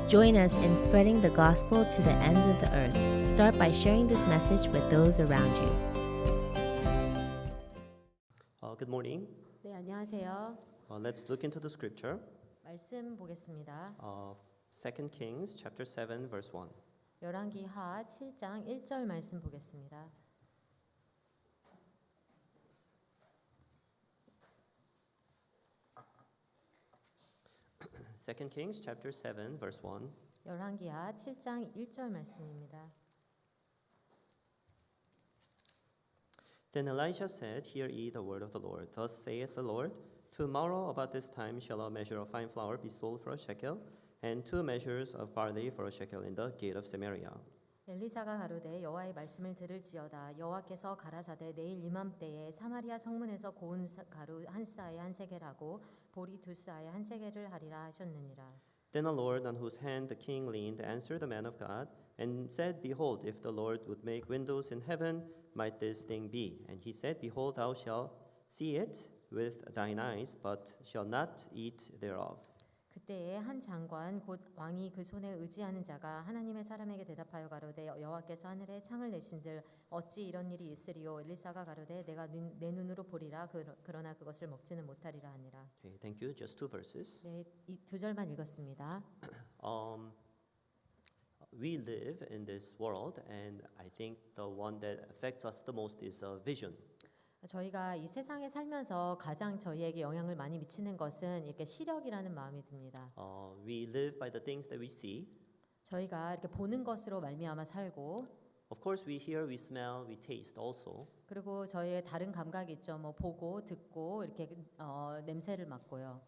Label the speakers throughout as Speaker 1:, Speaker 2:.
Speaker 1: Join us in spreading the gospel to the ends of the earth. Start by sharing this message with those around you.
Speaker 2: Good morning.
Speaker 3: 네, 안녕하세요.
Speaker 2: Let's look into the scripture.
Speaker 3: 말씀 보겠습니다.
Speaker 2: 2 Kings chapter 7 verse 1.
Speaker 3: 열왕기하 7장 1절 말씀 보겠습니다.
Speaker 2: Second Kings chapter 7 verse 1.
Speaker 3: 열왕기하 7장 1절 말씀입니다.
Speaker 2: Then Elisha said, Hear ye the word of the Lord. Thus saith the Lord, Tomorrow about this time shall a measure of fine flour be sold for a shekel, and 2 measures of barley for a shekel in the gate of Samaria.
Speaker 3: 엘리사가 가로되 여호와의 말씀을 들을지어다. 여호와께서 가라사대 내일 이맘때에 사마리아 성문에서 고운 가루 한 싸에 한 세겔하고 보리 2싸에 한 세겔을 하리라 하셨느니라.
Speaker 2: Then the Lord on whose hand the king leaned answered the man of God, and said, Behold, if the Lord would make windows in heaven, might this thing be? And he said, Behold, thou shalt see it with thine eyes, but shall not eat thereof.
Speaker 3: 그때에 한 장관 곧 왕이 그 손에 의지하는 자가 하나님의 사람에게 대답하여 가로되 여호와께서 하늘에 창을 내신들 어찌 이런 일이 있으리요. 엘리사가 가로되 내가 내 눈으로 보리라. 그러나 그것을 먹지는 못하리라 하니라.
Speaker 2: Okay, thank you. Just 2 verses.
Speaker 3: 네, 이 2절만 읽었습니다.
Speaker 2: We live in this world, and I think the one that affects us the most is vision.
Speaker 3: 저희가 이 세상에 살면서 가장 저희에게 영향을 많이 미치는 것은 이렇게 시력이라는 마음이 듭니다.
Speaker 2: We live by the things that we see.
Speaker 3: 저희가 이렇게 보는 것으로 말미암아 살고,
Speaker 2: Of course, we hear, we smell, we taste also.
Speaker 3: 그리고 저희의 다른 감각이 있죠. 뭐 보고, 듣고 이렇게 냄새를 맡고요.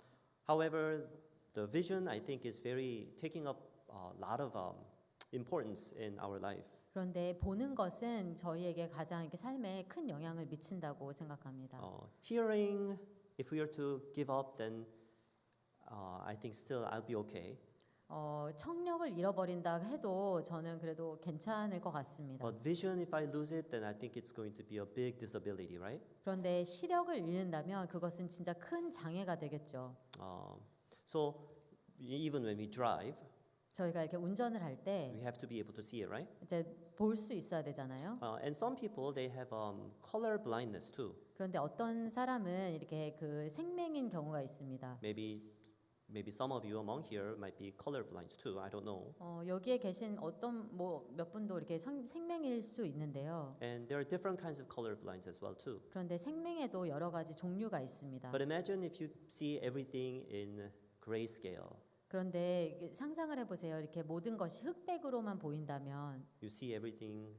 Speaker 2: However, the vision I think is very taking up a lot of importance in our life.
Speaker 3: 그런데 보는 것은 저희에게 가장 이렇게 삶에 큰 영향을 미친다고 생각합니다.
Speaker 2: Hearing, if we are to give up, then I think still I'll be okay.
Speaker 3: 청력을 잃어버린다 해도 저는 그래도 괜찮을 것 같습니다.
Speaker 2: But vision, if I lose it, then I think it's going to be a big disability, right?
Speaker 3: 그런데 시력을 잃는다면 그것은 진짜 큰 장애가 되겠죠.
Speaker 2: So even when we drive,
Speaker 3: 저희가 이렇게 운전을 할 때
Speaker 2: we have to be able to see it, right?
Speaker 3: 이제 볼 수 있어야 되잖아요.
Speaker 2: And some people they have color blindness too.
Speaker 3: 그런데 어떤 사람은 이렇게 그 생맹인 경우가 있습니다.
Speaker 2: Maybe some of you among here might be color blind too. I don't know.
Speaker 3: 여기에 계신 어떤 몇 분도 이렇게 생맹일 수 있는데요.
Speaker 2: And there are different kinds of color blinds as well too.
Speaker 3: 그런데 생맹에도 여러 가지 종류가 있습니다.
Speaker 2: But imagine if you see everything in grayscale.
Speaker 3: 그런데 상상을 해보세요. 이렇게 모든 것이 흑백으로만 보인다면,
Speaker 2: You see everything,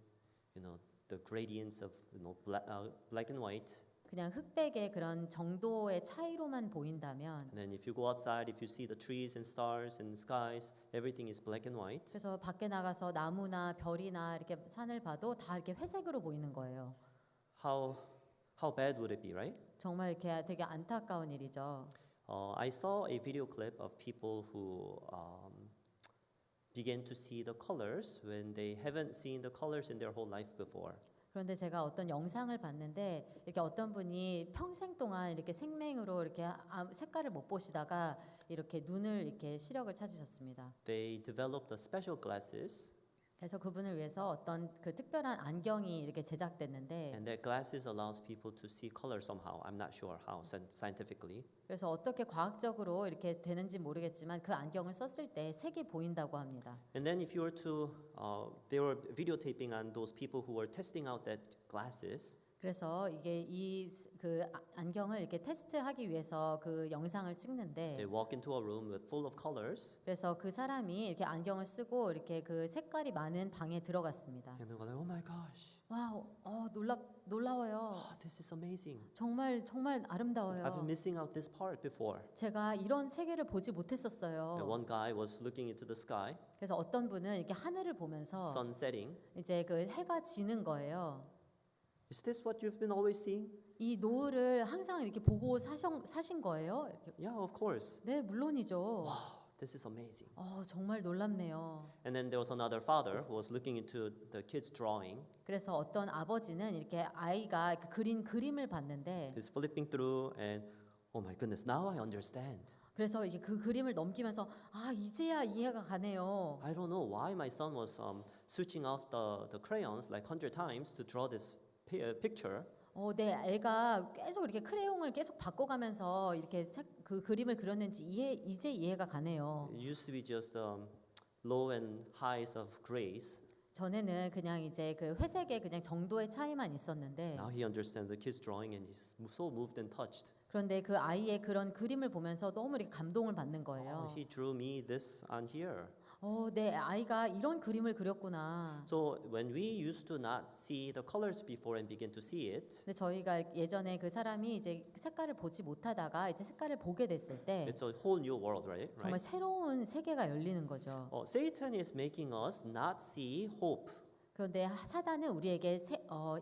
Speaker 2: the gradients of black and white.
Speaker 3: 그냥 흑백의 그런 정도의 차이로만 보인다면,
Speaker 2: And then if you go outside, if you see the trees and stars and skies, everything is black and white.
Speaker 3: 그래서 밖에 나가서 나무나 별이나 이렇게 산을 봐도 다 이렇게 회색으로 보이는 거예요.
Speaker 2: How bad would it be, right?
Speaker 3: 정말 이렇게 되게 안타까운 일이죠.
Speaker 2: I saw a video clip of people who began to see the colors when they haven't seen the colors in their whole life before.
Speaker 3: 그런데 제가 어떤 영상을 봤는데 이렇게 어떤 분이 평생 동안 이렇게 생맹으로 이렇게 색깔을 못 보시다가 이렇게 눈을 이렇게 시력을 찾으셨습니다.
Speaker 2: They developed special glasses.
Speaker 3: 그래서 그분을 위해서 어떤 그 특별한 안경이 이렇게 제작됐는데,
Speaker 2: And that glasses allows people to see color somehow. I'm not sure how scientifically.
Speaker 3: 그래서 어떻게 과학적으로 이렇게 되는지 모르겠지만 그 안경을 썼을 때 색이 보인다고 합니다.
Speaker 2: And then if you were to, they were videotaping on those people who were testing out that glasses.
Speaker 3: 그래서 이게 이 그 안경을 이렇게 테스트하기 위해서 그 영상을 찍는데,
Speaker 2: They walk into a room with full of colors.
Speaker 3: 그래서 그 사람이 이렇게 안경을 쓰고 이렇게 그 색깔이 많은 방에 들어갔습니다.
Speaker 2: And they were like, oh my gosh,
Speaker 3: 와, 놀라워요.
Speaker 2: this is amazing.
Speaker 3: 정말
Speaker 2: I've been
Speaker 3: 아름다워요.
Speaker 2: missing out this part before.
Speaker 3: 제가 이런 세계를 보지 못했었어요.
Speaker 2: And one guy was looking into the sky,
Speaker 3: 그래서 어떤 분은 이렇게 하늘을 보면서
Speaker 2: sun setting.
Speaker 3: 이제 그 해가 지는 거예요.
Speaker 2: Is this what you've been always seeing?
Speaker 3: 이 노을을 항상 이렇게 보고 사신 거예요? 이렇게,
Speaker 2: Yeah, of course.
Speaker 3: 네, 물론이죠.
Speaker 2: Wow, this is amazing.
Speaker 3: 정말 놀랍네요.
Speaker 2: And then there was another father who was looking into the kid's drawing.
Speaker 3: 그래서 어떤 아버지는 이렇게 아이가 그린 그림을 봤는데,
Speaker 2: He's flipping through and oh my goodness, now I understand.
Speaker 3: 그래서 이게 그 그림을 넘기면서 아 이제야 이해가 가네요.
Speaker 2: I don't know why my son was switching off the crayons like 100 times to draw this picture.
Speaker 3: 내 애가 계속 이렇게 크레용을 계속 바꿔가면서 이렇게 그 그림을 그렸는지 이제 이해가 가네요.
Speaker 2: It used to be just low and highs of grays.
Speaker 3: 전에는 그냥 이제 그 회색의 그냥 정도의 차이만 있었는데
Speaker 2: Now he understands the kid's drawing and he's so moved and touched.
Speaker 3: 그런데 그 아이의 그런 그림을 보면서 너무 이렇게 감동을 받는 거예요.
Speaker 2: He drew me this on here.
Speaker 3: 내 아이가 이런 그림을 그렸구나.
Speaker 2: So when we used to not see the colors before and begin to see it,
Speaker 3: 근데 저희가 예전에 그 사람이 이제 색깔을 보지 못하다가 이제 색깔을 보게 됐을 때
Speaker 2: it's a whole new world, right?
Speaker 3: 정말 새로운 세계가 열리는 거죠.
Speaker 2: Satan is making us not see hope.
Speaker 3: 그런데 사단은 우리에게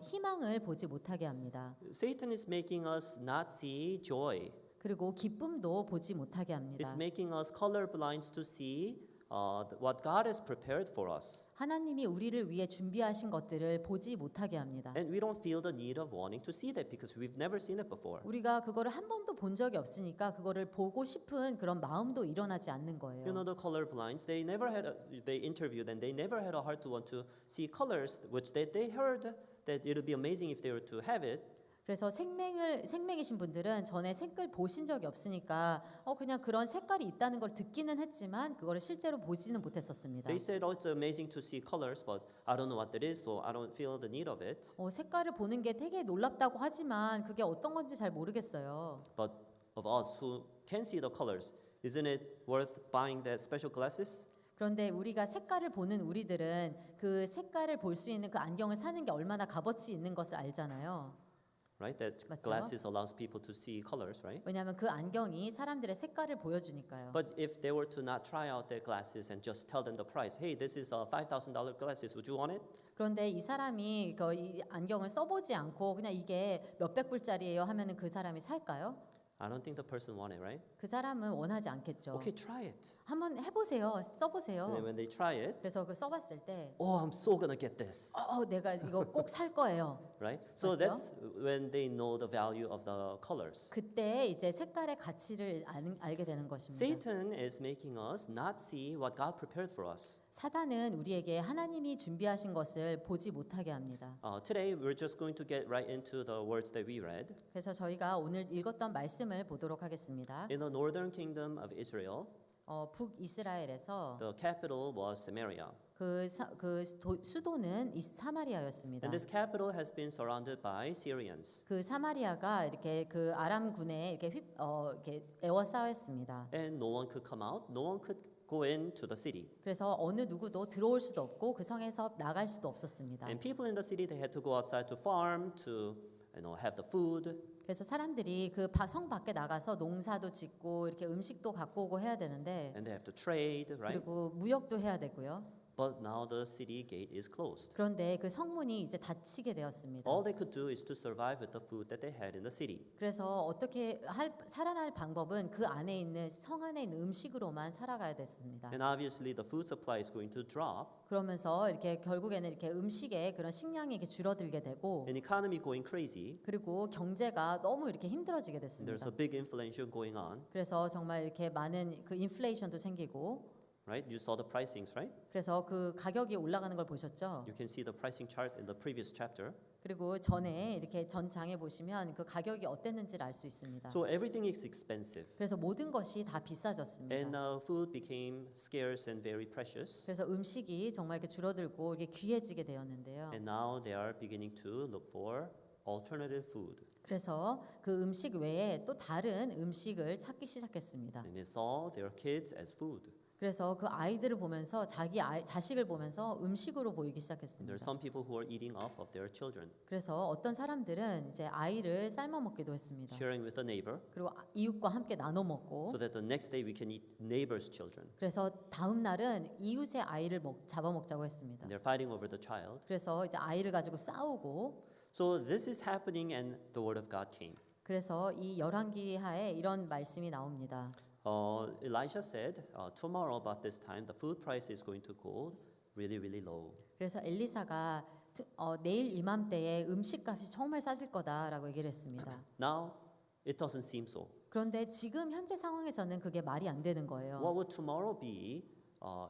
Speaker 3: 희망을 보지 못하게 합니다.
Speaker 2: Satan is making us not see joy.
Speaker 3: 그리고 기쁨도 보지 못하게 합니다.
Speaker 2: It's making us colorblind to see what God has prepared for us.
Speaker 3: 하나님이 우리를 위해 준비하신 것들을 보지 못하게 합니다.
Speaker 2: And we don't feel the need of wanting to see that because we've never seen it before.
Speaker 3: 우리가 그거를 한 번도 본 적이 없으니까 그거를 보고 싶은 그런 마음도 일어나지 않는 거예요.
Speaker 2: You know the colorblinds, they interviewed and they never had a heart to want to see colors, which they heard that it would be amazing if they were to have it.
Speaker 3: 그래서 생맥이신 분들은 전에 색깔 보신 적이 없으니까 그냥 그런 색깔이 있다는 걸 듣기는 했지만 그거를 실제로 보지는 못했었습니다.
Speaker 2: They said, "Oh, it's amazing to see colors, but I don't know what that is, so I don't feel the need of it."
Speaker 3: 색깔을 보는 게 되게 놀랍다고 하지만 그게 어떤 건지 잘 모르겠어요.
Speaker 2: But of us who can see the colors, isn't it worth buying that special glasses?
Speaker 3: 그런데 우리가 색깔을 보는 우리들은 그 색깔을 볼 수 있는 그 안경을 사는 게 얼마나 값어치 있는 것을 알잖아요.
Speaker 2: Right? That
Speaker 3: 맞죠?
Speaker 2: glasses allows people to see colors, right?
Speaker 3: 왜냐하면 그 안경이 사람들의 색깔을 보여주니까요.
Speaker 2: But if they were to not try out their glasses and just tell them the price, hey, this is a $5,000 glasses, would you want it?
Speaker 3: 그런데 이 사람이 이 안경을 써보지 않고 그냥 이게 몇백 불짜리예요 하면은 그 사람이 살까요?
Speaker 2: I don't think the person want it, right?
Speaker 3: 그 사람은 원하지 않겠죠.
Speaker 2: Okay, try it.
Speaker 3: 한번 해보세요.
Speaker 2: And then
Speaker 3: 써보세요.
Speaker 2: when they try it,
Speaker 3: 그래서 그 써봤을 때
Speaker 2: oh, I'm so gonna get this,
Speaker 3: 내가 이거 꼭 살 거예요.
Speaker 2: right? So
Speaker 3: 맞죠?
Speaker 2: that's when they know the value of the colors.
Speaker 3: 그때 이제 색깔의 가치를 알게 되는 것입니다.
Speaker 2: Satan is making us not see what God prepared for us.
Speaker 3: 사단은 우리에게 하나님이 준비하신 것을 보지 못하게 합니다.
Speaker 2: Today, we're just going to get right into the words that we read.
Speaker 3: 그래서 저희가 오늘 읽었던 말씀을 보도록 하겠습니다.
Speaker 2: In the northern kingdom of Israel,
Speaker 3: 북이스라엘에서
Speaker 2: the capital was Samaria.
Speaker 3: 수도는 사마리아였습니다.
Speaker 2: And this capital has been surrounded by Syrians.
Speaker 3: 그 사마리아가 이렇게 그 아람군에 이렇게 에워싸였습니다.
Speaker 2: And no one could come out, no one could go into the city.
Speaker 3: 그래서 어느 누구도 들어올 수도 없고 그 성에서 나갈 수도 없었습니다.
Speaker 2: And people in the city, they had to go outside to farm, to have the food.
Speaker 3: 그래서 사람들이 그 성 밖에 나가서 농사도 짓고 이렇게 음식도 갖고 오고 해야 되는데
Speaker 2: And they have to trade, right?
Speaker 3: 그리고 무역도 해야 되고요.
Speaker 2: But now the city gate is closed.
Speaker 3: 그런데 그 성문이 이제 닫히게 되었습니다.
Speaker 2: All they could do is to survive with the food that they had in the city.
Speaker 3: 그래서 어떻게 살아날 방법은 그 안에 있는 성 안에 있는 음식으로만 살아가야 됐습니다.
Speaker 2: And obviously the food supply is going to drop.
Speaker 3: 그러면서 이렇게 결국에는 이렇게 음식의 그런 식량이 이렇게 줄어들게 되고
Speaker 2: An economy going crazy.
Speaker 3: 그리고 경제가 너무 이렇게 힘들어지게
Speaker 2: There's
Speaker 3: 됐습니다.
Speaker 2: a big inflation going on,
Speaker 3: 그래서 정말 이렇게 많은 그 인플레이션도 생기고
Speaker 2: right? You saw the pricings, right?
Speaker 3: 그래서 그 가격이 올라가는 걸 보셨죠?
Speaker 2: You can see the pricing chart in the previous chapter.
Speaker 3: 그리고 전에 이렇게 전 장에 보시면 그 가격이 어땠는지를 알 수 있습니다.
Speaker 2: So everything is expensive.
Speaker 3: 그래서 모든 것이 다 비싸졌습니다.
Speaker 2: And food became scarce and very precious.
Speaker 3: 그래서 음식이 정말 이렇게 줄어들고 이게 귀해지게 되었는데요.
Speaker 2: And now they are beginning to look for alternative food.
Speaker 3: 그래서 그 음식 외에 또 다른 음식을 찾기 시작했습니다.
Speaker 2: And they saw their kids as food.
Speaker 3: 그래서 그 아이들을 보면서 자식을 보면서 음식으로 보이기
Speaker 2: There
Speaker 3: 시작했습니다.
Speaker 2: are some people who are eating off of their children,
Speaker 3: 그래서 어떤 사람들은 이제 아이를 삶아 먹기도 했습니다.
Speaker 2: sharing with a neighbor,
Speaker 3: 그리고 이웃과 함께 나눠 먹고
Speaker 2: so that the next day we can eat neighbor's children.
Speaker 3: 그래서 다음 날은 이웃의 아이를 잡아먹자고 했습니다.
Speaker 2: And they're fighting over the child.
Speaker 3: 그래서 이제 아이를 가지고 싸우고
Speaker 2: So this is happening, and the word of God came.
Speaker 3: 그래서 이 열왕기하에 이런 말씀이 나옵니다.
Speaker 2: Elisha said, tomorrow about this time, the food price is going to go really, really low.
Speaker 3: 그래서 엘리사가 내일 이맘때에 음식값이 정말 싸질 거다라고 얘기를 했습니다.
Speaker 2: Now, it doesn't seem so.
Speaker 3: 그런데 지금 현재 상황에서는 그게 말이 안 되는 거예요.
Speaker 2: What would tomorrow be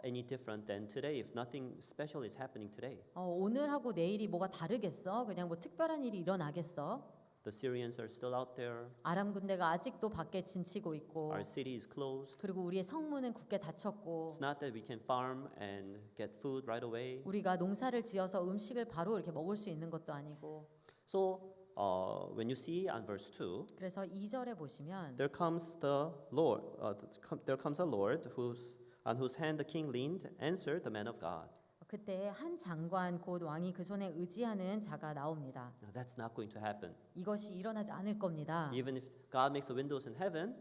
Speaker 2: any different than today if nothing special is happening today?
Speaker 3: 오늘하고 내일이 뭐가 다르겠어? 그냥 뭐 특별한 일이 일어나겠어?
Speaker 2: The Syrians are still out there.
Speaker 3: 아람 군대가 아직도 밖에 진치고 있고,
Speaker 2: Our city is closed.
Speaker 3: 그리고 우리의 성문은 굳게 닫혔고,
Speaker 2: It's not that we can farm and get food right away.
Speaker 3: 우리가 농사를 지어서 음식을 바로 이렇게 먹을 수 있는 것도 아니고.
Speaker 2: So when you see on verse 2,
Speaker 3: 그래서 2절에 보시면
Speaker 2: there comes the Lord. There comes a Lord on whose hand the king leaned, answered the man of God.
Speaker 3: 그때 한 장관 곧 왕이 그 손에 의지하는 자가 나옵니다.
Speaker 2: Now, that's not going to happen.
Speaker 3: 이것이 일어나지 않을 겁니다.
Speaker 2: Even if God makes the windows in heaven,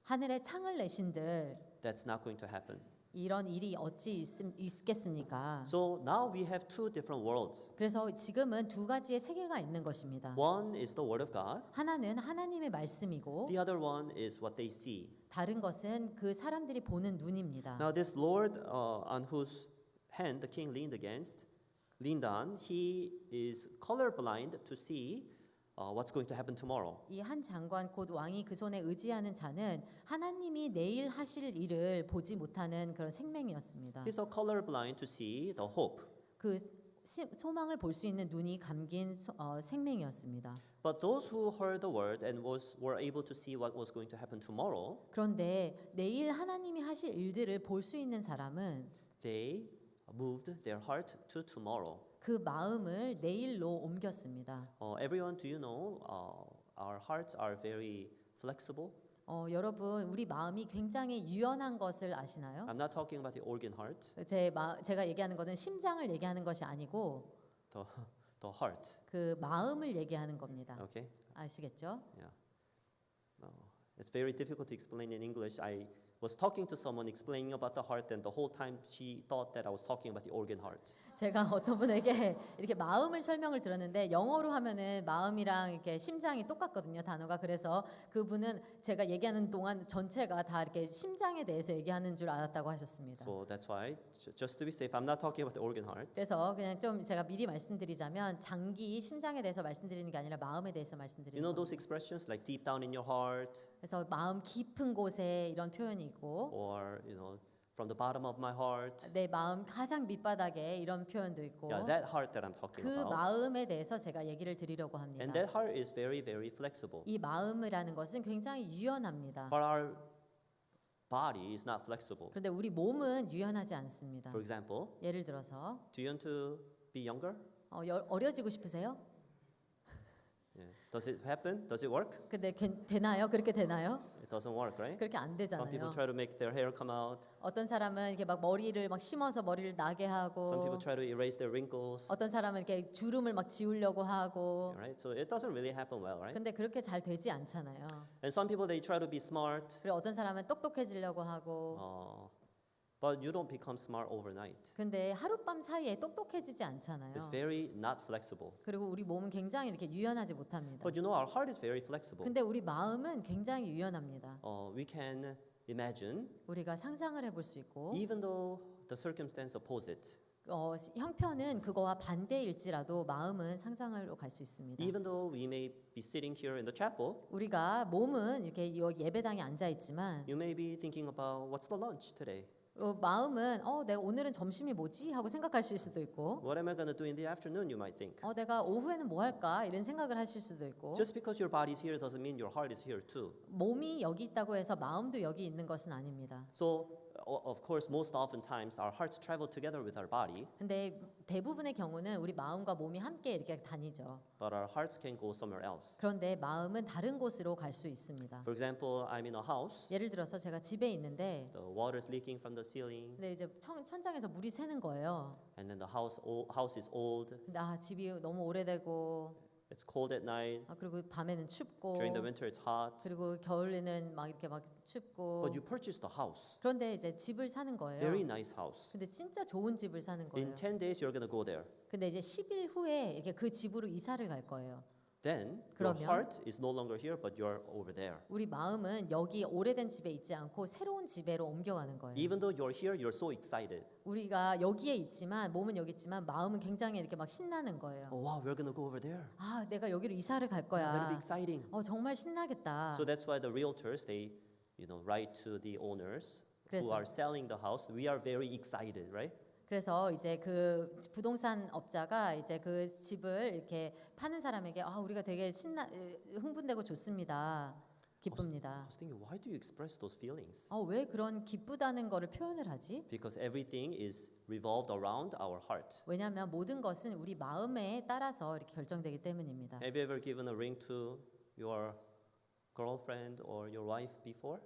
Speaker 3: 하늘에 창을 내신들
Speaker 2: that's not going to happen.
Speaker 3: 이런 일이 어찌 있겠습니까?
Speaker 2: So now we have two different worlds.
Speaker 3: 그래서 지금은 두 가지의 세계가 있는 것입니다.
Speaker 2: One is the word of God.
Speaker 3: 하나는 하나님의 말씀이고
Speaker 2: The other one is what they see.
Speaker 3: 다른 것은 그 사람들이 보는 눈입니다.
Speaker 2: Now this Lord on whose hand the king leaned on, he is colorblind to see what's going to happen tomorrow.
Speaker 3: 이 한 장관 곧 왕이 그 손에 의지하는 자는 하나님이 내일 하실 일을 보지 못하는 그런 생명이었습니다.
Speaker 2: He's so colorblind to see the hope.
Speaker 3: 그 소망을 볼 수 있는 눈이 감긴 생명이었습니다.
Speaker 2: But those who heard the word and were able to see what was going to happen tomorrow,
Speaker 3: 그런데 내일 하나님이 하실 일들을 볼 수 있는 사람은
Speaker 2: they moved their heart to tomorrow.
Speaker 3: 그 마음을 내일로 옮겼습니다.
Speaker 2: Everyone, do you know our hearts are very flexible?
Speaker 3: 여러분 우리 마음이 굉장히 유연한 것을 아시나요?
Speaker 2: I'm not talking about the organ heart,
Speaker 3: 제가 얘기하는 것은 심장을 얘기하는 것이 아니고
Speaker 2: the heart.
Speaker 3: 그 마음을 얘기하는 겁니다.
Speaker 2: Okay?
Speaker 3: 아시겠죠?
Speaker 2: Yeah. It's very difficult to explain in English. I was talking to someone explaining about the heart, and the whole time she thought that I was talking about the organ heart.
Speaker 3: 제가 어떤 분에게 이렇게 마음을 설명을 들었는데 영어로 하면은 마음이랑 이렇게 심장이 똑같거든요, 단어가. 그래서 그분은 제가 얘기하는 동안 전체가 다 이렇게 심장에 대해서 얘기하는 줄 알았다고 하셨습니다.
Speaker 2: So that's why, just to be safe, I'm not talking about the organ heart.
Speaker 3: 그래서 그냥 좀 제가 미리 말씀드리자면 장기 심장에 대해서 말씀드리는 게 아니라 마음에 대해서 말씀드리는
Speaker 2: You know
Speaker 3: 겁니다.
Speaker 2: those expressions like deep down in your heart,
Speaker 3: 그래서 마음 깊은 곳에 이런 표현이 있고
Speaker 2: or from the bottom of my heart.
Speaker 3: 내 마음 가장 밑바닥에 이런 표현도 있고
Speaker 2: Yeah, that heart that I'm talking
Speaker 3: 그
Speaker 2: about.
Speaker 3: 마음에 대해서 제가 얘기를 드리려고 합니다.
Speaker 2: And that heart is very, very flexible.
Speaker 3: 이 마음이라는 것은 굉장히 유연합니다.
Speaker 2: But our body is not flexible.
Speaker 3: 그런데 우리 몸은 유연하지 않습니다.
Speaker 2: For example,
Speaker 3: 예를 들어서
Speaker 2: do you want to be younger?
Speaker 3: 어려지고 싶으세요?
Speaker 2: Yeah. Does it happen? Does it work?
Speaker 3: 근데 되나요? 그렇게 되나요?
Speaker 2: It doesn't work, right?
Speaker 3: 그렇게 안
Speaker 2: Some people
Speaker 3: 되잖아요.
Speaker 2: try to make their hair come out.
Speaker 3: 어떤 사람은 이렇게 막 머리를 막 심어서 머리를 나게
Speaker 2: Some people
Speaker 3: 하고
Speaker 2: try to erase their wrinkles.
Speaker 3: 어떤 사람은 이렇게 주름을 막 지우려고 하고
Speaker 2: Right? So it doesn't really happen well, right?
Speaker 3: 근데 그렇게 잘 되지 않잖아요.
Speaker 2: And some people they try to be smart.
Speaker 3: 그리고 어떤 사람은 똑똑해지려고 하고
Speaker 2: But you don't become smart overnight.
Speaker 3: 근데 하룻밤 사이에 똑똑해지지 않잖아요.
Speaker 2: It's very not flexible.
Speaker 3: 그리고 우리 몸은 굉장히 이렇게 유연하지 못합니다.
Speaker 2: But our heart is very flexible.
Speaker 3: 근데 우리 마음은 굉장히 유연합니다.
Speaker 2: We can imagine,
Speaker 3: 우리가 상상을 해볼 수 있고
Speaker 2: even though the circumstance oppose it,
Speaker 3: 형편은 그거와 반대일지라도 마음은 상상으로 갈 수 있습니다.
Speaker 2: even though we may be sitting here in the chapel,
Speaker 3: 우리가 몸은 이렇게 이 예배당에 앉아 있지만
Speaker 2: you may be thinking about what's the lunch today?
Speaker 3: 마음은 내가 오늘은 점심이 뭐지 하고 생각하실 수도 있고
Speaker 2: What am I going to do in the afternoon? You might think.
Speaker 3: 내가 오후에는 뭐 할까 이런 생각을 하실 수도 있고
Speaker 2: Just because your body's here doesn't mean your heart is here too.
Speaker 3: 몸이 여기 있다고 해서 마음도 여기 있는 것은 아닙니다.
Speaker 2: So, of course, most oftentimes our hearts travel together with our body,
Speaker 3: 근데 대부분의 경우는 우리 마음과 몸이 함께 이렇게 다니죠.
Speaker 2: but our hearts can go somewhere else.
Speaker 3: 그런데 마음은 다른 곳으로 갈 수 있습니다.
Speaker 2: For example, I'm in a house.
Speaker 3: 예를 들어서 제가 집에 있는데
Speaker 2: The water's leaking from the ceiling,
Speaker 3: 근데 이제 천장에서 물이 새는 거예요.
Speaker 2: and then the house is old.
Speaker 3: 근데 집이 너무 오래되고
Speaker 2: It's cold at night.
Speaker 3: 그리고 밤에는 춥고
Speaker 2: During the winter, it's hot.
Speaker 3: 그리고 겨울에는 막 이렇게 막 춥고
Speaker 2: But you purchased the house,
Speaker 3: 그런데 이제 집을 사는 거예요.
Speaker 2: very nice house.
Speaker 3: 근데 진짜 좋은 집을 사는 거예요.
Speaker 2: In 10 days, you're gonna go there.
Speaker 3: 근데 이제 10일 후에 이렇게 그 집으로 이사를 갈 거예요.
Speaker 2: then your
Speaker 3: 그러면
Speaker 2: heart is no longer here, but you're over there.
Speaker 3: 우리 마음은 여기 오래된 집에 있지 않고 새로운 집에로 옮겨가는 거예요.
Speaker 2: Even though you're here, you're so excited.
Speaker 3: 우리가 여기에 있지만 몸은 여기 있지만 마음은 굉장히 이렇게 막 신나는 거예요.
Speaker 2: Oh wow, we're gonna go over there.
Speaker 3: 아, 내가 여기로 이사를 갈
Speaker 2: That'll be
Speaker 3: 거야.
Speaker 2: exciting.
Speaker 3: 정말 신나겠다.
Speaker 2: So that's why the realtors they, write to the owners who
Speaker 3: 그래서-
Speaker 2: are selling the house. We are very excited, right?
Speaker 3: 그래서 이제 그 부동산 업자가 이제 그 집을 이렇게 파는 사람에게 우리가 되게 흥분되고 좋습니다.
Speaker 2: I
Speaker 3: 기쁩니다.
Speaker 2: was thinking, why do you express those feelings?
Speaker 3: 왜 그런 기쁘다는 거를 표현을 하지?
Speaker 2: Because everything is revolved around our heart.
Speaker 3: 왜냐하면 모든 것은 우리 마음에 따라서 이렇게 결정되기 때문입니다.
Speaker 2: Have you ever given a ring to your girlfriend or your wife before?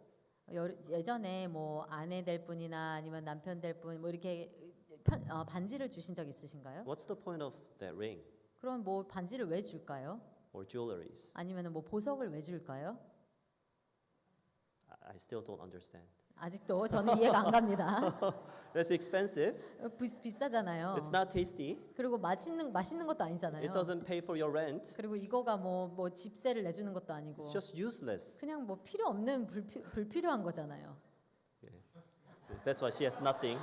Speaker 3: 예전에 뭐 아내 될 분이나 아니면 남편 될 분 뭐 이렇게 반지를 주신 적 있으신가요?
Speaker 2: What's the point of that ring
Speaker 3: 그럼 뭐 반지를 왜 줄까요?
Speaker 2: or jewelries?
Speaker 3: 아니면 뭐 보석을 왜 줄까요?
Speaker 2: I still don't understand.
Speaker 3: 아직도 저는 이해가 안 갑니다.
Speaker 2: That's expensive.
Speaker 3: 비싸잖아요.
Speaker 2: It's not tasty.
Speaker 3: 그리고 맛있는 것도 아니잖아요.
Speaker 2: It doesn't pay for your rent.
Speaker 3: 그리고 이거가 뭐 집세를 내주는 것도 아니고
Speaker 2: It's just useless.
Speaker 3: 그냥 뭐 필요 없는 불필요한 거잖아요.
Speaker 2: That's why she has nothing.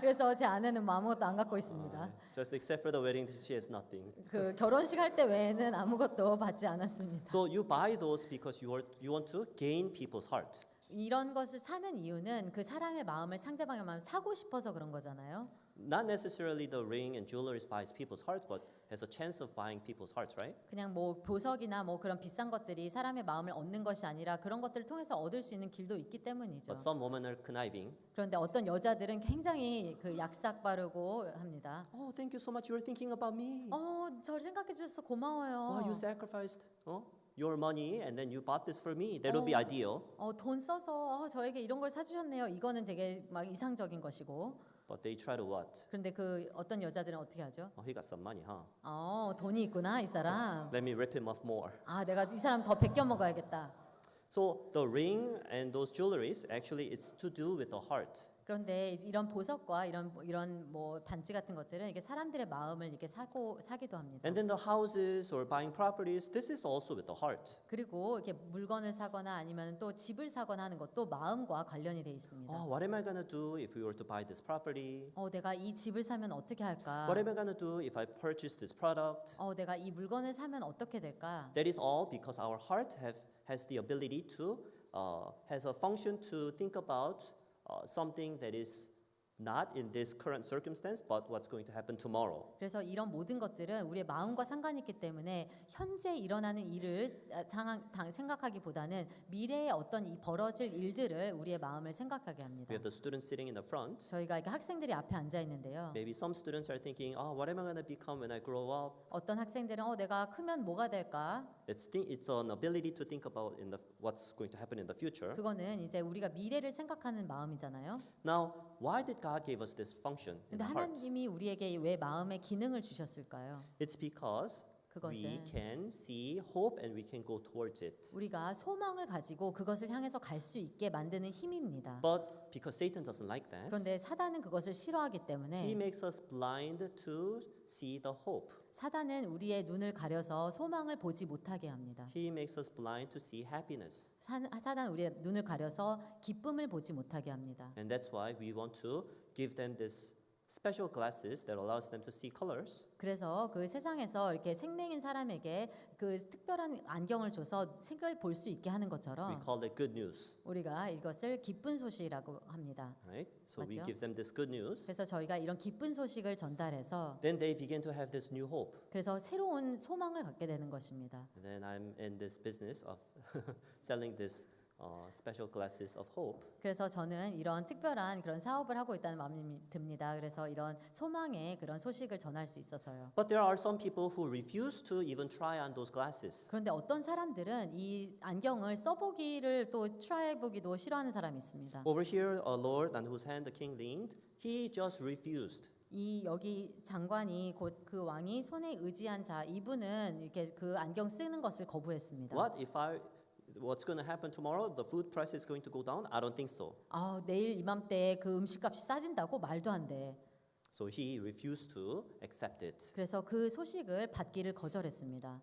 Speaker 3: 그래서 제 아내는 뭐 아무것도 안 갖고 있습니다.
Speaker 2: Just except for the wedding, she has nothing.
Speaker 3: 그 결혼식 할 때 외에는 아무것도 받지 않았습니다.
Speaker 2: So you buy those because you want to gain people's heart.
Speaker 3: 이런 것을 사는 이유는 그 사람의 마음을 상대방의 마음을 사고 싶어서 그런 거잖아요.
Speaker 2: Not necessarily the ring and jewelry buys people's hearts, but has a chance of buying people's hearts, right?
Speaker 3: 그냥 뭐 보석이나 뭐 그런 비싼 것들이 사람의 마음을 얻는 것이 아니라 그런 것들을 통해서 얻을 수 있는 길도 있기 때문이죠.
Speaker 2: But some women are conniving.
Speaker 3: 그런데 어떤 여자들은 굉장히 그 약삭 바르고 합니다.
Speaker 2: Oh, thank you so much. You're thinking about me.
Speaker 3: 저를 생각해 주셔서 고마워요.
Speaker 2: Wow, you sacrificed your money and then you bought this for me. That would be ideal.
Speaker 3: 돈 써서 저에게 이런 걸 사주셨네요. 이거는 되게 막 이상적인 것이고.
Speaker 2: But they try to what?
Speaker 3: 그런데 그 어떤 여자들은 어떻게 하죠?
Speaker 2: Oh, he got some money, huh?
Speaker 3: 돈이 있구나 이 사람.
Speaker 2: Let me rip him off more.
Speaker 3: 내가 이 사람 더 베껴 먹어야겠다.
Speaker 2: So the ring and those jewelries, actually, it's to do with the heart.
Speaker 3: 그런데 이런 보석과 이런 뭐 반지 같은 것들은 이게 사람들의 마음을 이렇게 사기도 합니다.
Speaker 2: And then the houses or buying properties, this is also with the heart.
Speaker 3: 그리고 이렇게 물건을 사거나 아니면 또 집을 사거나 하는 것도 마음과 관련이 돼 있습니다.
Speaker 2: Oh, what am I gonna do if we were to buy this property?
Speaker 3: 내가 이 집을 사면 어떻게 할까?
Speaker 2: What am I gonna do if I purchase this product?
Speaker 3: 내가 이 물건을 사면 어떻게 될까?
Speaker 2: That is all because our heart has the ability to has a function to think about something that is not in this current circumstance, but what's going to happen tomorrow.
Speaker 3: 그래서 이런 모든 것들은 우리의 마음과 상관이 있기 때문에 현재 일어나는 일을 생각하기보다는 미래에 어떤 이 벌어질 일들을 우리의 마음을 생각하게 합니다.
Speaker 2: We have the students sitting in the front.
Speaker 3: 저희가 이렇게 학생들이 앞에 앉아 있는데요.
Speaker 2: Maybe some students are thinking, oh, what am I going to become when I grow up?
Speaker 3: 어떤 학생들은 내가 크면 뭐가 될까?
Speaker 2: It's an ability to think about what's going to happen in the future.
Speaker 3: 그거는 이제 우리가 미래를 생각하는 마음이잖아요.
Speaker 2: Now, why did God give us this function in
Speaker 3: 근데
Speaker 2: the heart?
Speaker 3: 하나님이 우리에게 왜 마음의 기능을 주셨을까요?
Speaker 2: It's because we
Speaker 3: 그것은
Speaker 2: can see hope and we can go towards it.
Speaker 3: 우리가 소망을 가지고 그것을 향해서 갈 수 있게 만드는 힘입니다.
Speaker 2: But because Satan doesn't like that,
Speaker 3: 그런데 사단은 그것을 싫어하기
Speaker 2: he
Speaker 3: 때문에
Speaker 2: makes us blind to see the hope.
Speaker 3: 사단은 우리의 눈을 가려서 소망을 보지 못하게 합니다.
Speaker 2: He makes us blind to see happiness.
Speaker 3: 사단 우리의 눈을 가려서 기쁨을 보지 못하게 합니다.
Speaker 2: And that's why we want to give them this special glasses that allows them to see colors.
Speaker 3: 그래서 그 세상에서 이렇게 생명인 사람에게 그 특별한 안경을 줘서 색을 볼 수 있게 하는
Speaker 2: We
Speaker 3: 것처럼
Speaker 2: call it good news,
Speaker 3: 우리가 이것을 기쁜 소식이라고 합니다.
Speaker 2: right? So we
Speaker 3: 맞죠?
Speaker 2: give them this good news.
Speaker 3: 그래서 저희가 이런 기쁜 소식을 전달해서
Speaker 2: Then they begin to have this new hope.
Speaker 3: 그래서 새로운 소망을 갖게 되는 것입니다.
Speaker 2: And then I'm in this business of selling this special glasses of hope.
Speaker 3: 그래서 저는 이런 특별한 그런 사업을 하고 있다는 마음이 듭니다. 그래서 이런 소망의 그런 소식을 전할 수 있어서요.
Speaker 2: But there are some people who refuse to even try on those glasses.
Speaker 3: 그런데 어떤 사람들은 이 안경을 써보기를 또 트라이해보기도 싫어하는 사람이 있습니다.
Speaker 2: Over here, a lord on whose hand the king leaned, he just refused.
Speaker 3: 여기 장관이 곧 그 왕이 손에 의지한 자 이분은 이렇게 그 안경 쓰는 것을 거부했습니다.
Speaker 2: What's going to happen tomorrow? The food price is going to go down? I don't think so.
Speaker 3: 내일 이맘때 그 음식값이 싸진다고 말도 안 돼.
Speaker 2: So he refused to accept it.
Speaker 3: 그래서 그 소식을 받기를 거절했습니다.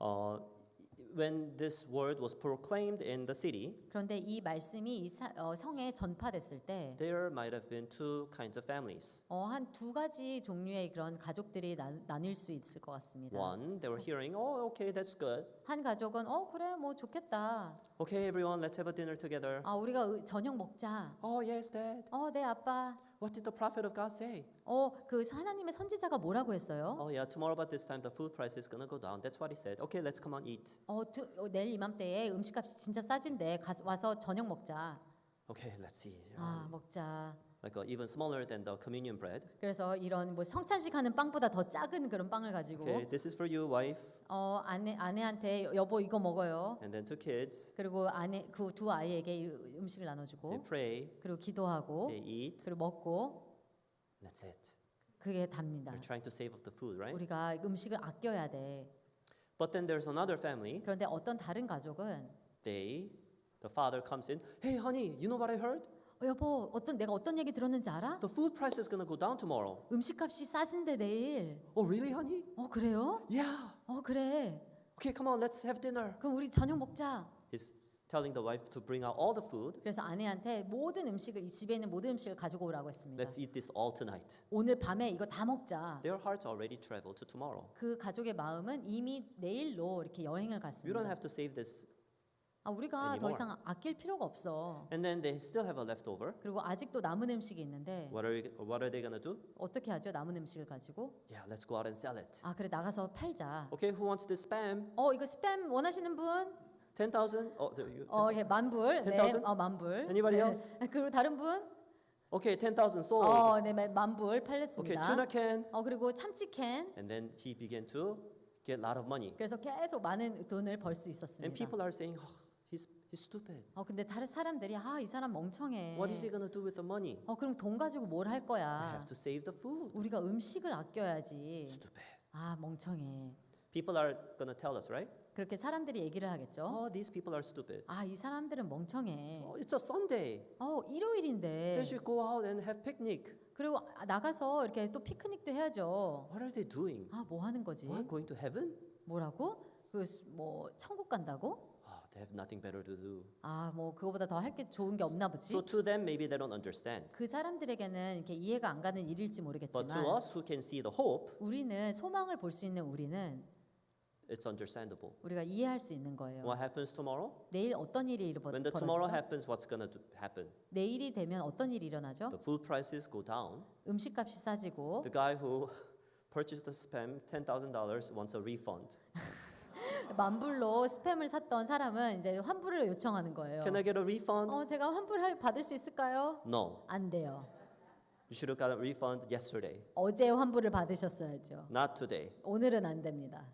Speaker 2: when this word was proclaimed in the city,
Speaker 3: 그런데 이 말씀이 성에 전파됐을 때
Speaker 2: there might have been two kinds of families.
Speaker 3: 한 두 가지 종류의 그런 가족들이 나뉠 수 있을 것 같습니다.
Speaker 2: One, they were hearing, oh, okay, that's good.
Speaker 3: 한 가족은 그래 뭐 좋겠다.
Speaker 2: Okay, everyone, let's have a dinner together.
Speaker 3: 우리가 저녁 먹자.
Speaker 2: Oh, yes, Dad.
Speaker 3: 네 아빠.
Speaker 2: What did the prophet of God say?
Speaker 3: 그 하나님의 선지자가 뭐라고 했어요?
Speaker 2: Oh, yeah, tomorrow about this time the food price is gonna go down. That's what he said. Okay, let's come on eat.
Speaker 3: 내일 이맘때에 음식값이 진짜 싸진대. 와서 저녁 먹자.
Speaker 2: Okay, let's see.
Speaker 3: 먹자.
Speaker 2: Like even smaller than the communion bread.
Speaker 3: 그래서 이런 뭐 성찬식 하는 빵보다 더 작은 그런 빵을 가지고
Speaker 2: Okay, this is for you, wife.
Speaker 3: 아내한테 여보 이거 먹어요.
Speaker 2: And then two kids.
Speaker 3: 그리고 그 두 아이에게 음식을 나눠주고
Speaker 2: They pray.
Speaker 3: 그리고 기도하고
Speaker 2: They eat.
Speaker 3: 그리고 먹고
Speaker 2: That's it.
Speaker 3: 그게 답니다.
Speaker 2: They're trying to save up the food, right?
Speaker 3: 우리가 음식을 아껴야 돼.
Speaker 2: But then there's another family.
Speaker 3: 그런데 어떤 다른 가족은
Speaker 2: The father comes in. Hey, honey, you know what I heard?
Speaker 3: 여보 내가 어떤 얘기 들었는지 알아?
Speaker 2: The food price is gonna go down tomorrow.
Speaker 3: 음식값이 싸진대 내일.
Speaker 2: Oh, really, honey?
Speaker 3: 그래요?
Speaker 2: Yeah.
Speaker 3: 그래.
Speaker 2: Okay, come on, let's have dinner.
Speaker 3: 그럼 우리 저녁 먹자.
Speaker 2: He's telling the wife to bring out all the food.
Speaker 3: 그래서 아내한테 모든 음식을 이 집에 있는 모든 음식을 가지고 오라고 했습니다.
Speaker 2: Let's eat this all tonight.
Speaker 3: 오늘 밤에 이거 다 먹자.
Speaker 2: Their hearts already traveled to tomorrow.
Speaker 3: 그 가족의 마음은 이미 내일로 이렇게 여행을
Speaker 2: You don't
Speaker 3: 갔습니다.
Speaker 2: have to save this.
Speaker 3: 우리가 더
Speaker 2: anymore.
Speaker 3: 이상 아낄 필요가 없어.
Speaker 2: And then they still have a leftover.
Speaker 3: 그리고 아직도 남은 음식이 있는데
Speaker 2: What are they gonna do?
Speaker 3: 어떻게 하죠? 남은 음식을 가지고
Speaker 2: Yeah, let's go out and sell it.
Speaker 3: 그래 나가서 팔자.
Speaker 2: Okay, who wants this spam?
Speaker 3: 이거 스팸 원하시는 분?
Speaker 2: 10,000? Oh,
Speaker 3: 예, 만불.
Speaker 2: 10,000?
Speaker 3: 만불.
Speaker 2: Anybody else?
Speaker 3: 그리고 다른 분?
Speaker 2: Okay, 10,000 sold.
Speaker 3: 네, 만불
Speaker 2: Okay,
Speaker 3: 팔렸습니다.
Speaker 2: tuna can.
Speaker 3: 그리고 참치캔.
Speaker 2: And then he began to get a lot of money.
Speaker 3: 그래서 계속 많은 돈을 벌 수
Speaker 2: And
Speaker 3: 있었습니다.
Speaker 2: people are saying, oh, he's stupid.
Speaker 3: 근데 다른 사람들이 이 사람 멍청해.
Speaker 2: What is he gonna do with the money?
Speaker 3: 그럼 돈 가지고 뭘 할
Speaker 2: I
Speaker 3: 거야?
Speaker 2: have to save the food.
Speaker 3: 우리가 음식을 아껴야지.
Speaker 2: Stupid.
Speaker 3: 멍청해.
Speaker 2: People are gonna tell us, right?
Speaker 3: 그렇게 사람들이 얘기를 하겠죠.
Speaker 2: Oh, these people are stupid.
Speaker 3: 이 사람들은 멍청해.
Speaker 2: Oh, it's a Sunday.
Speaker 3: 일요일인데.
Speaker 2: They should go out and have picnic.
Speaker 3: 그리고 나가서 이렇게 또 피크닉도 해야죠.
Speaker 2: What are they doing?
Speaker 3: 뭐 하는 거지?
Speaker 2: What, going to heaven?
Speaker 3: 뭐라고? 뭐 천국 간다고?
Speaker 2: Oh, they have nothing better to do.
Speaker 3: 뭐 그거보다 더 할 게 좋은 게 없나 보지.
Speaker 2: So to them, maybe they don't understand.
Speaker 3: 그 사람들에게는 이렇게 이해가 안 가는 일일지
Speaker 2: But
Speaker 3: 모르겠지만
Speaker 2: to us who can see the hope,
Speaker 3: 우리는 소망을 볼 수 있는 우리는
Speaker 2: it's understandable.
Speaker 3: 우리가 이해할 수 있는 거예요.
Speaker 2: What happens tomorrow?
Speaker 3: 내일 어떤 일이
Speaker 2: When the tomorrow
Speaker 3: 벌어지죠?
Speaker 2: happens, what's gonna happen?
Speaker 3: 내일이 되면 어떤 일이 일어나죠?
Speaker 2: The food prices go down.
Speaker 3: 음식값이 싸지고
Speaker 2: The guy who purchased the spam, $10,000, wants a refund.
Speaker 3: 만불로 스팸을 샀던 사람은 이제 환불을 요청하는 거예요.
Speaker 2: Can I get a refund?
Speaker 3: 제가 환불 받을 수 있을까요?
Speaker 2: No.
Speaker 3: 안 돼요.
Speaker 2: You should have got a refund yesterday,
Speaker 3: 어제 환불을 받으셨어야죠.
Speaker 2: not today.
Speaker 3: 오늘은 안 됩니다.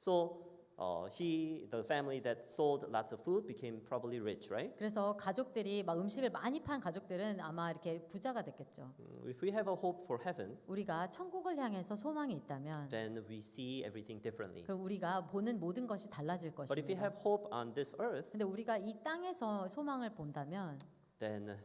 Speaker 2: So the family that sold lots of food became probably rich, right?
Speaker 3: 그래서 가족들이 막 음식을 많이 판 가족들은 아마 이렇게 부자가 됐겠죠.
Speaker 2: If we have a hope for heaven,
Speaker 3: 우리가 천국을 향해서 소망이 있다면
Speaker 2: then we see everything differently.
Speaker 3: 그럼 우리가 보는 모든 것이 달라질
Speaker 2: But if we
Speaker 3: 것입니다.
Speaker 2: have hope on this earth,
Speaker 3: 근데 우리가 이 땅에서 소망을 본다면
Speaker 2: then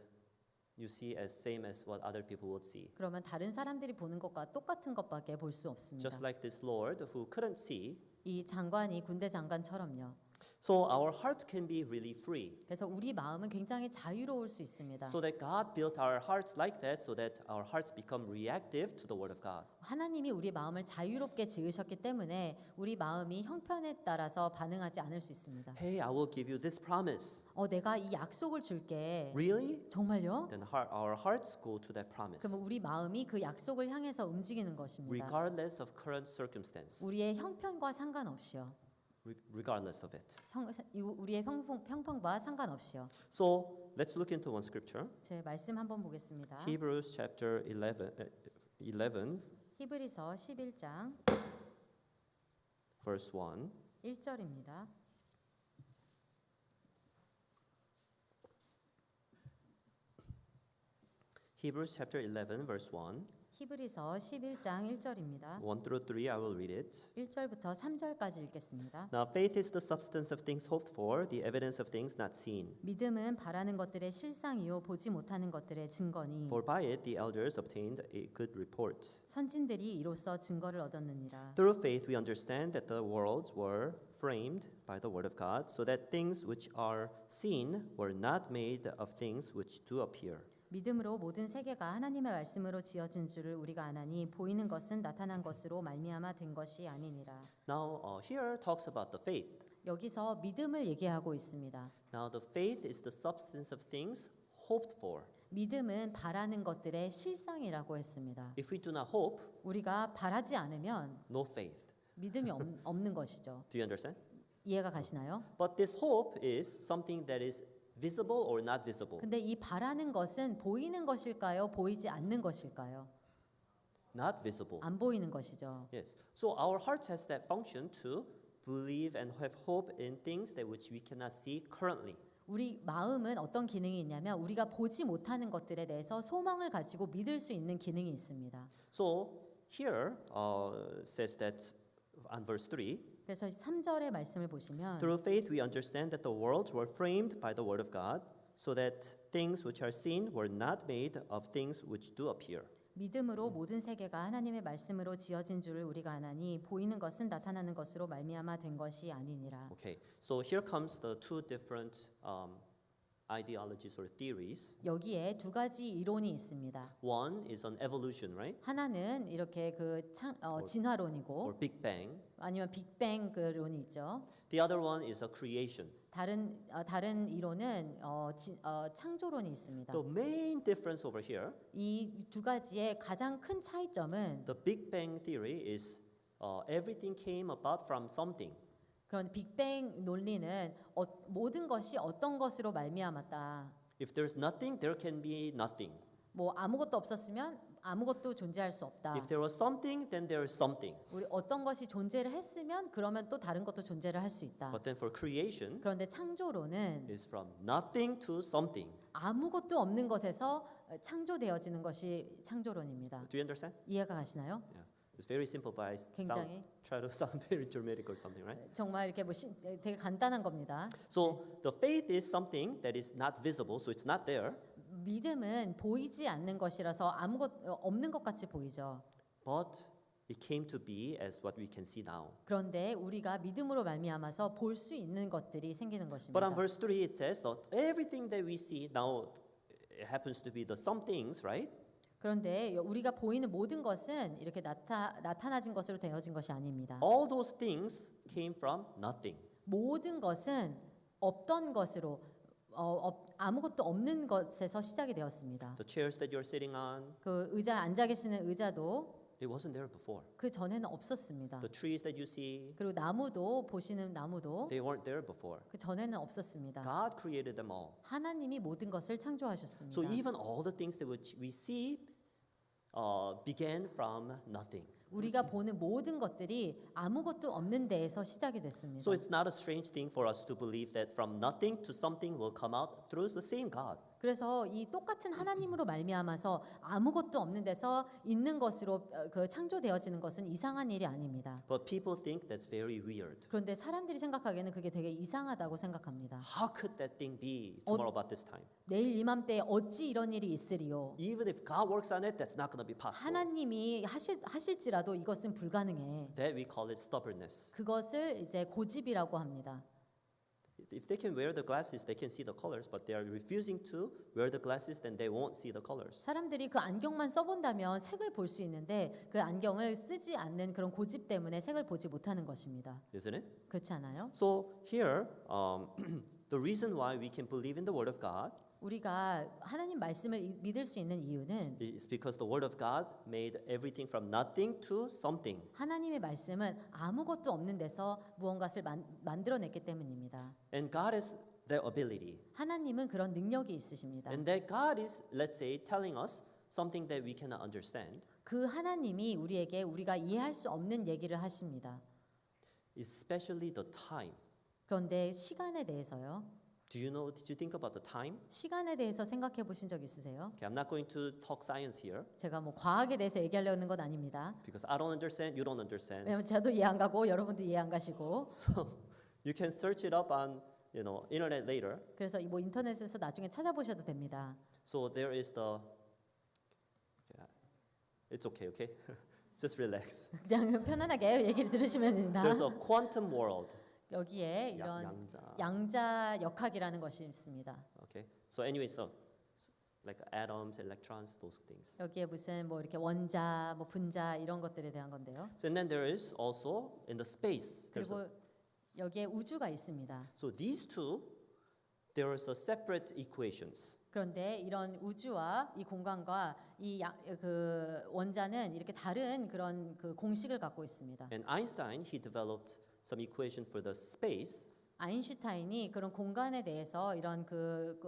Speaker 2: you see as same as what other people would see.
Speaker 3: 그러면 다른 사람들이 보는 것과 똑같은 것밖에 볼 수 없습니다.
Speaker 2: Just like this Lord who couldn't see.
Speaker 3: 이 장관이 군대 장관처럼요.
Speaker 2: So our heart can be really free.
Speaker 3: 그래서 우리 마음은 굉장히 자유로울 수 있습니다.
Speaker 2: So that God built our hearts like that so that our hearts become reactive to the word of God.
Speaker 3: 하나님이 우리 마음을 자유롭게 지으셨기 때문에 우리 마음이 형편에 따라서 반응하지 않을 수 있습니다.
Speaker 2: Hey, I will give you this promise.
Speaker 3: 내가 이 약속을 줄게.
Speaker 2: Really?
Speaker 3: 정말요?
Speaker 2: Then our hearts go to that promise.
Speaker 3: 그러면 우리 마음이 그 약속을 향해서 움직이는 것입니다.
Speaker 2: Regardless of current circumstance.
Speaker 3: 우리의 형편과 상관없이요.
Speaker 2: Regardless of it.
Speaker 3: 우리의 형편과 상관없이요.
Speaker 2: So let's look into one scripture.
Speaker 3: 제 말씀 한번 보겠습니다.
Speaker 2: Hebrews chapter 11
Speaker 3: 히브리서 11장
Speaker 2: verse 1.
Speaker 3: 1절입니다.
Speaker 2: Hebrews chapter 11 verse 1.
Speaker 3: 히브리서 11장 1절입니다.
Speaker 2: 1 through 3, I will read it.
Speaker 3: 1절부터 3절까지 읽겠습니다.
Speaker 2: Now faith is the substance of things hoped for, the evidence of things not seen.
Speaker 3: 믿음은 바라는 것들의 실상이요 보지 못하는 것들의 증거니
Speaker 2: For by it the elders obtained a good report.
Speaker 3: 선진들이 이로써 증거를 얻었느니라.
Speaker 2: Through faith we understand that the worlds were framed by the word of God, so that things which are seen were not made of things which do appear.
Speaker 3: 믿음으로 모든 세계가 하나님의 말씀으로 지어진 줄을 우리가 아나니 보이는 것은 나타난 것으로 말미암아 된 것이 아니니라.
Speaker 2: Now here talks about the faith.
Speaker 3: 여기서 믿음을 얘기하고 있습니다.
Speaker 2: Now the faith is the substance of things hoped for.
Speaker 3: 믿음은 바라는 것들의 실상이라고 했습니다.
Speaker 2: If we do not hope,
Speaker 3: 우리가 바라지 않으면
Speaker 2: no faith.
Speaker 3: 믿음이 없는 것이죠.
Speaker 2: Do you understand?
Speaker 3: 이해가 가시나요?
Speaker 2: But this hope is something that is visible or not visible.
Speaker 3: 근데 이 바라는 것은 보이는 것일까요? 보이지 않는 것일까요?
Speaker 2: Not visible.
Speaker 3: 안 보이는 것이죠.
Speaker 2: Yes. So our heart has that function to believe and have hope in things that which we cannot see currently.
Speaker 3: 우리 마음은 어떤 기능이 있냐면 우리가 보지 못하는 것들에 대해서 소망을 가지고 믿을 수 있는 기능이 있습니다.
Speaker 2: So here says that on verse 3,
Speaker 3: 그래서 3절의 말씀을 보시면
Speaker 2: through faith we understand that the worlds were framed by the word of God, so that things which are seen were not made of things which do appear.
Speaker 3: 믿음으로 모든 세계가 하나님의 말씀으로 지어진 줄을 우리가 아나니 보이는 것은 나타나는 것으로 말미암아 된 것이 아니니라.
Speaker 2: Okay, so here comes the two different ideologies or theories.
Speaker 3: 여기에 두 가지 이론이 있습니다.
Speaker 2: One is on evolution, right?
Speaker 3: 하나는 이렇게 진화론이고
Speaker 2: Or Big Bang.
Speaker 3: 아니면 빅뱅 론이 있죠.
Speaker 2: The other one is a creation.
Speaker 3: 다른 이론은 창조론이 있습니다.
Speaker 2: The main difference over here,
Speaker 3: 이 두 가지의 가장 큰 차이점은
Speaker 2: the Big Bang theory is everything came about from something.
Speaker 3: 그런 빅뱅 논리는 모든 것이 어떤 것으로 말미암았다.
Speaker 2: If there's nothing, there can be nothing.
Speaker 3: 뭐 아무것도 없었으면 아무것도 존재할 수 없다.
Speaker 2: If there was something, then there is something.
Speaker 3: 우리 어떤 것이 존재를 했으면 그러면 또 다른 것도 존재를 할 수 있다.
Speaker 2: But then for creation,
Speaker 3: 그런데 창조론은
Speaker 2: is from nothing to something.
Speaker 3: 아무것도 없는 것에서 창조되어지는 것이 창조론입니다.
Speaker 2: Do you understand?
Speaker 3: 이해가 가시나요?
Speaker 2: Yeah. It's very simple, but I
Speaker 3: 굉장히
Speaker 2: try to sound very dramatic or something, right?
Speaker 3: 정말 이렇게 되게 간단한 겁니다.
Speaker 2: So the faith is something that is not visible, so it's not there.
Speaker 3: 믿음은 보이지 않는 것이라서 없는 것 같이 보이죠.
Speaker 2: But it came to be as what we can see now.
Speaker 3: 그런데 우리가 믿음으로 말미암아서 볼 수 있는 것들이 생기는 것입니다.
Speaker 2: But on verse 3 it says that everything that we see now it happens to be the some things, right?
Speaker 3: 그런데 우리가 보이는 모든 것은 이렇게 나타나진 것으로 되어진 것이 아닙니다.
Speaker 2: All those things came from nothing.
Speaker 3: 모든 것은 없던 것으로 아무것도 없는 것에서 시작이 되었습니다.
Speaker 2: The chairs that you're sitting on,
Speaker 3: 그 앉아 계시는 의자도
Speaker 2: it wasn't there before.
Speaker 3: 그 전에는 없었습니다.
Speaker 2: The trees that you see,
Speaker 3: 그리고 나무도 보시는 나무도
Speaker 2: they weren't there before.
Speaker 3: 그 전에는 없었습니다.
Speaker 2: God created them all.
Speaker 3: 하나님이 모든 것을 창조하셨습니다.
Speaker 2: So even all the things that which we see began from nothing.
Speaker 3: 우리가 보는 모든 것들이 아무것도 없는 데에서 시작이 됐습니다.
Speaker 2: So it's not a strange thing for us to believe that from nothing to something will come out through the same God.
Speaker 3: 그래서 이 똑같은 하나님으로 말미암아서 아무것도 없는 데서 있는 것으로 창조되어지는 것은 이상한 일이 아닙니다.
Speaker 2: But people think that's very weird.
Speaker 3: 그런데 사람들이 생각하기에는 그게 되게 이상하다고 생각합니다.
Speaker 2: How could that thing be tomorrow about this time?
Speaker 3: 내일 이맘때에 어찌 이런 일이 있으리요?
Speaker 2: Even if God works on it, that's not going to be possible.
Speaker 3: 하나님이 하실지라도 이것은 불가능해.
Speaker 2: That we call it stubbornness.
Speaker 3: 그것을 이제 고집이라고 합니다.
Speaker 2: If they can wear the glasses, they can see the colors, but they are refusing to wear the glasses, then they won't see the colors.
Speaker 3: 사람들이 그 안경만 써본다면 색을 볼 수 있는데 그 안경을 쓰지 않는 그런 고집 때문에 색을 보지 못하는 것입니다.
Speaker 2: Isn't it?
Speaker 3: 그렇지 않아요?
Speaker 2: So here, the reason why we can believe in the Word of God
Speaker 3: 우리가 하나님 말씀을 믿을 수 있는 이유는
Speaker 2: is because the Word of God made everything from nothing to something.
Speaker 3: 하나님의 말씀은 아무것도 없는 데서 무언가를 만들어냈기 때문입니다.
Speaker 2: And God has that ability.
Speaker 3: 하나님은 그런 능력이 있으십니다.
Speaker 2: And that God is, let's say, telling us something that we cannot understand.
Speaker 3: 그 하나님이 우리에게 우리가 이해할 수 없는 얘기를 하십니다.
Speaker 2: Especially the time.
Speaker 3: 그런데 시간에 대해서요.
Speaker 2: Did you think about the time?
Speaker 3: 시간에 대해서 생각해 보신 적 있으세요?
Speaker 2: Okay, I'm not going to talk science here
Speaker 3: 제가 뭐 과학에 대해서 얘기하려는 건 아닙니다.
Speaker 2: because I don't understand, you don't understand.
Speaker 3: 왜냐면 저도 이해 안 가고 여러분도 이해 안 가시고.
Speaker 2: So you can search it up on internet later.
Speaker 3: 그래서 뭐 인터넷에서 나중에 찾아보셔도 됩니다.
Speaker 2: So there is the. It's okay, okay. Just relax.
Speaker 3: 그냥 편안하게 얘기를 들으시면 됩니다.
Speaker 2: There's a quantum world.
Speaker 3: 여기에 이런
Speaker 2: 양자.
Speaker 3: 양자 역학이라는 것이 있습니다.
Speaker 2: Okay. So anyway, so like atoms, electrons, those things.
Speaker 3: 여기에 무슨 뭐 이렇게 원자, 뭐 분자 이런 것들에 대한 건데요.
Speaker 2: So and then there is also in the space.
Speaker 3: 그리고 여기에 우주가 있습니다.
Speaker 2: So these two, there is a separate equations.
Speaker 3: 그런데 이런 우주와 이 공간과 그 원자는 이렇게 다른 그런 그 공식을 갖고 있습니다.
Speaker 2: And Einstein, he developed some equation for the space.
Speaker 3: 아인슈타인이 그런 공간에 대해서 이런 그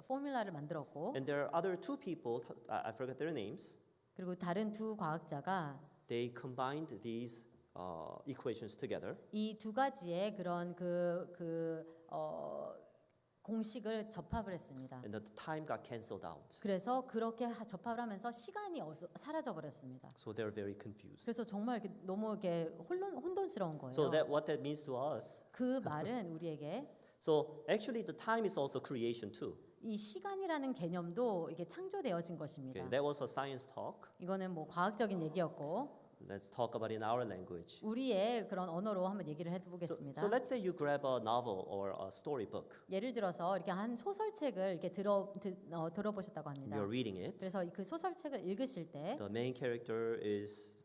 Speaker 3: 포뮬라를 만들었고,
Speaker 2: And there are other two people, I forget their names.
Speaker 3: 그리고 다른 두 과학자가
Speaker 2: They combined these equations together.
Speaker 3: 이 두 가지의 그런 공식을 접합을 했습니다.
Speaker 2: And the time got canceled out.
Speaker 3: 그래서 그렇게 접합을 하면서 시간이 사라져 버렸습니다.
Speaker 2: So they're very confused.
Speaker 3: 그래서 정말 이렇게 너무 이렇게 혼돈스러운 거예요.
Speaker 2: So what that means to us.
Speaker 3: 그 말은 우리에게
Speaker 2: So actually the time is also creation too.
Speaker 3: 이 시간이라는 개념도 이게 창조되어진 것입니다.
Speaker 2: Okay, that was a science talk.
Speaker 3: 이거는 뭐 과학적인 얘기였고
Speaker 2: Let's talk about it in our language.
Speaker 3: 우리의 그런 언어로 한번 얘기를
Speaker 2: So
Speaker 3: 해보겠습니다.
Speaker 2: let's say you grab a novel or a storybook.
Speaker 3: 예를 들어서 이렇게 한 소설책을 이렇게 들어보셨다고 합니다.
Speaker 2: You're reading it.
Speaker 3: 그래서 그 소설책을 읽으실 때
Speaker 2: The main character is,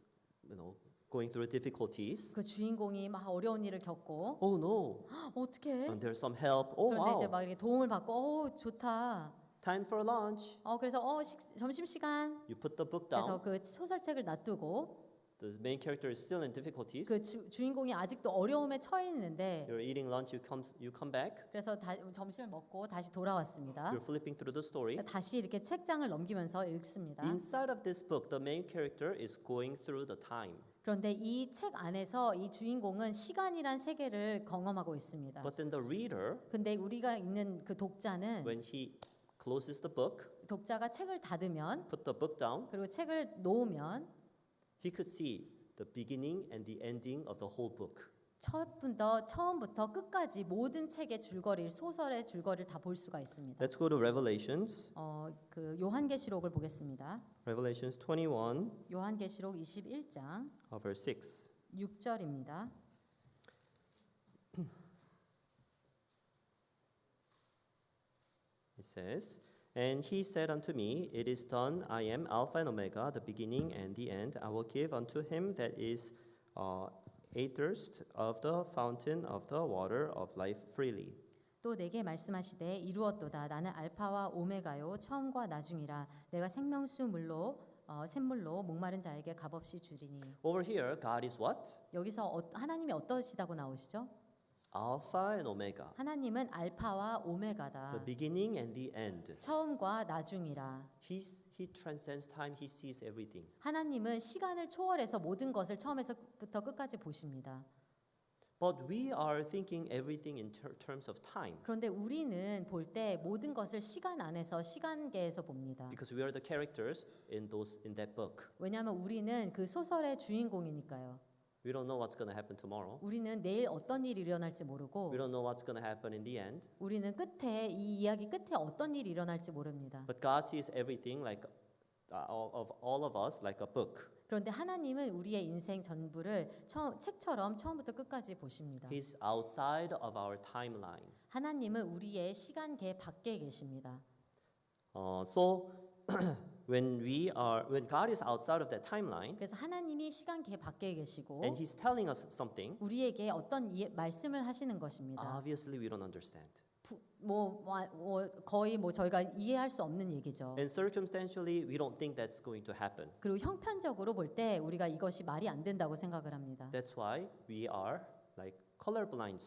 Speaker 2: going through difficulties.
Speaker 3: 그 주인공이 막 어려운 일을 겪고
Speaker 2: Oh no!
Speaker 3: 어떻게?
Speaker 2: And there's some help. Oh
Speaker 3: 그런데 이제
Speaker 2: wow!
Speaker 3: 막 이렇게 도움을 받고 좋다.
Speaker 2: Time for lunch.
Speaker 3: 그래서 점심 시간.
Speaker 2: You put the book
Speaker 3: 그래서
Speaker 2: down.
Speaker 3: 그 소설책을 놔두고
Speaker 2: The main character is still in difficulties.
Speaker 3: 그 주인공이 아직도 어려움에 처해 있는데
Speaker 2: You're eating lunch. You come back.
Speaker 3: 그래서 점심을 먹고 다시 돌아왔습니다.
Speaker 2: You're flipping through the story.
Speaker 3: 다시 이렇게 책장을 넘기면서 읽습니다.
Speaker 2: Inside of this book, the main character is going through the time.
Speaker 3: 그런데 이 책 안에서 이 주인공은 시간이란 세계를 경험하고 있습니다.
Speaker 2: But then the reader,
Speaker 3: 근데 우리가 읽는 그 독자는
Speaker 2: when he closes the book,
Speaker 3: 독자가 책을 닫으면
Speaker 2: put the book down,
Speaker 3: 그리고 책을 놓으면
Speaker 2: he could see the beginning and the ending of the whole book.
Speaker 3: 처음부터 끝까지 모든 책의 줄거리, 소설의 줄거리를 다 볼 수가 있습니다.
Speaker 2: Let's go to Revelations.
Speaker 3: 그 요한계시록을 보겠습니다.
Speaker 2: Revelations 21,
Speaker 3: 요한계시록 21장
Speaker 2: verse 6.
Speaker 3: 6절입니다.
Speaker 2: It says, And he said unto me, It is done. I am Alpha and Omega, the beginning and the end. I will give unto him that is athirst of the fountain of the water of life freely.
Speaker 3: 또 내게 말씀하시되 이루었도다. 나는 알파와 오메가요 처음과 나중이라. 내가 생명수 물로 샘물로 목마른 자에게 값없이 주리니.
Speaker 2: Over here, God is what?
Speaker 3: 여기서 하나님이 어떠시다고 나오시죠?
Speaker 2: Alpha and Omega,
Speaker 3: 하나님은 알파와
Speaker 2: the
Speaker 3: 오메가다.
Speaker 2: beginning and the end.
Speaker 3: 처음과 나중이라.
Speaker 2: He transcends time. He sees everything.
Speaker 3: 하나님은 시간을 초월해서 모든 것을 처음에서부터 끝까지 보십니다.
Speaker 2: But we are thinking everything in terms of time
Speaker 3: 그런데 우리는 볼 때 모든 것을 시간 안에서 시간계에서 봅니다.
Speaker 2: because we are the characters in that book.
Speaker 3: 왜냐하면 우리는 그 소설의 주인공이니까요.
Speaker 2: We don't know what's going to happen tomorrow.
Speaker 3: 우리는 내일 어떤 일이 일어날지 모르고
Speaker 2: We don't know what's going to happen in the end.
Speaker 3: 우리는 끝에 이 이야기 끝에 어떤 일이 일어날지 모릅니다.
Speaker 2: But God sees everything like of all of us like a book.
Speaker 3: 그런데 하나님은 우리의 인생 전부를 책처럼 처음부터 끝까지 보십니다.
Speaker 2: He's outside of our timeline.
Speaker 3: 하나님은 우리의 시간계 밖에 계십니다.
Speaker 2: So when God is outside of that timeline
Speaker 3: 그래서 하나님이 시간계 밖에 계시고
Speaker 2: and He's telling us something,
Speaker 3: 우리에게 어떤 말씀을 하시는 것입니다.
Speaker 2: obviously we don't understand.
Speaker 3: 거의 저희가 이해할 수 없는 얘기죠.
Speaker 2: And circumstantially, we don't think that's going to happen.
Speaker 3: 그리고 형편적으로 볼 때 우리가 이것이 말이 안 된다고 생각을 합니다.
Speaker 2: That's why we are like colorblind.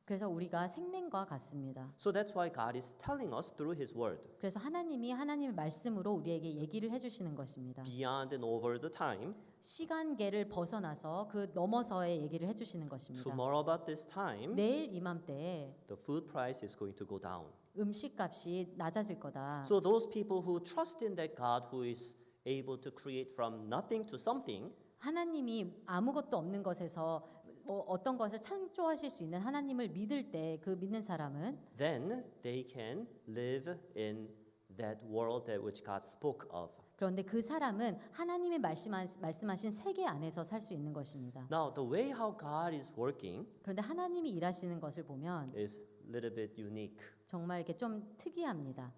Speaker 3: 그래서 우리가 생명과 같습니다.
Speaker 2: So that's why God is telling us through His Word,
Speaker 3: 그래서 하나님이 하나님의 말씀으로 우리에게 얘기를 해주시는 것입니다.
Speaker 2: beyond and over the time,
Speaker 3: 시간계를 벗어나서 그 넘어서의 얘기를 해주시는 것입니다.
Speaker 2: tomorrow about this time,
Speaker 3: 내일 이맘때에
Speaker 2: the food price is going to go down.
Speaker 3: 음식값이 낮아질 거다.
Speaker 2: So those people who trust in that God who is able to create from nothing to something,
Speaker 3: 하나님이 아무것도 없는 것에서 어떤 것을 창조하실 수 있는 하나님을 믿을 때 그 믿는 사람은
Speaker 2: then they can live in that world that which God spoke of.
Speaker 3: 그런데 그 사람은 하나님이 말씀하신 세계 안에서 살 수 있는 것입니다.
Speaker 2: Now, the way how God is working
Speaker 3: 그런데 하나님이 일하시는 것을 보면
Speaker 2: is a little bit unique.
Speaker 3: 정말 이렇게 좀 특이합니다.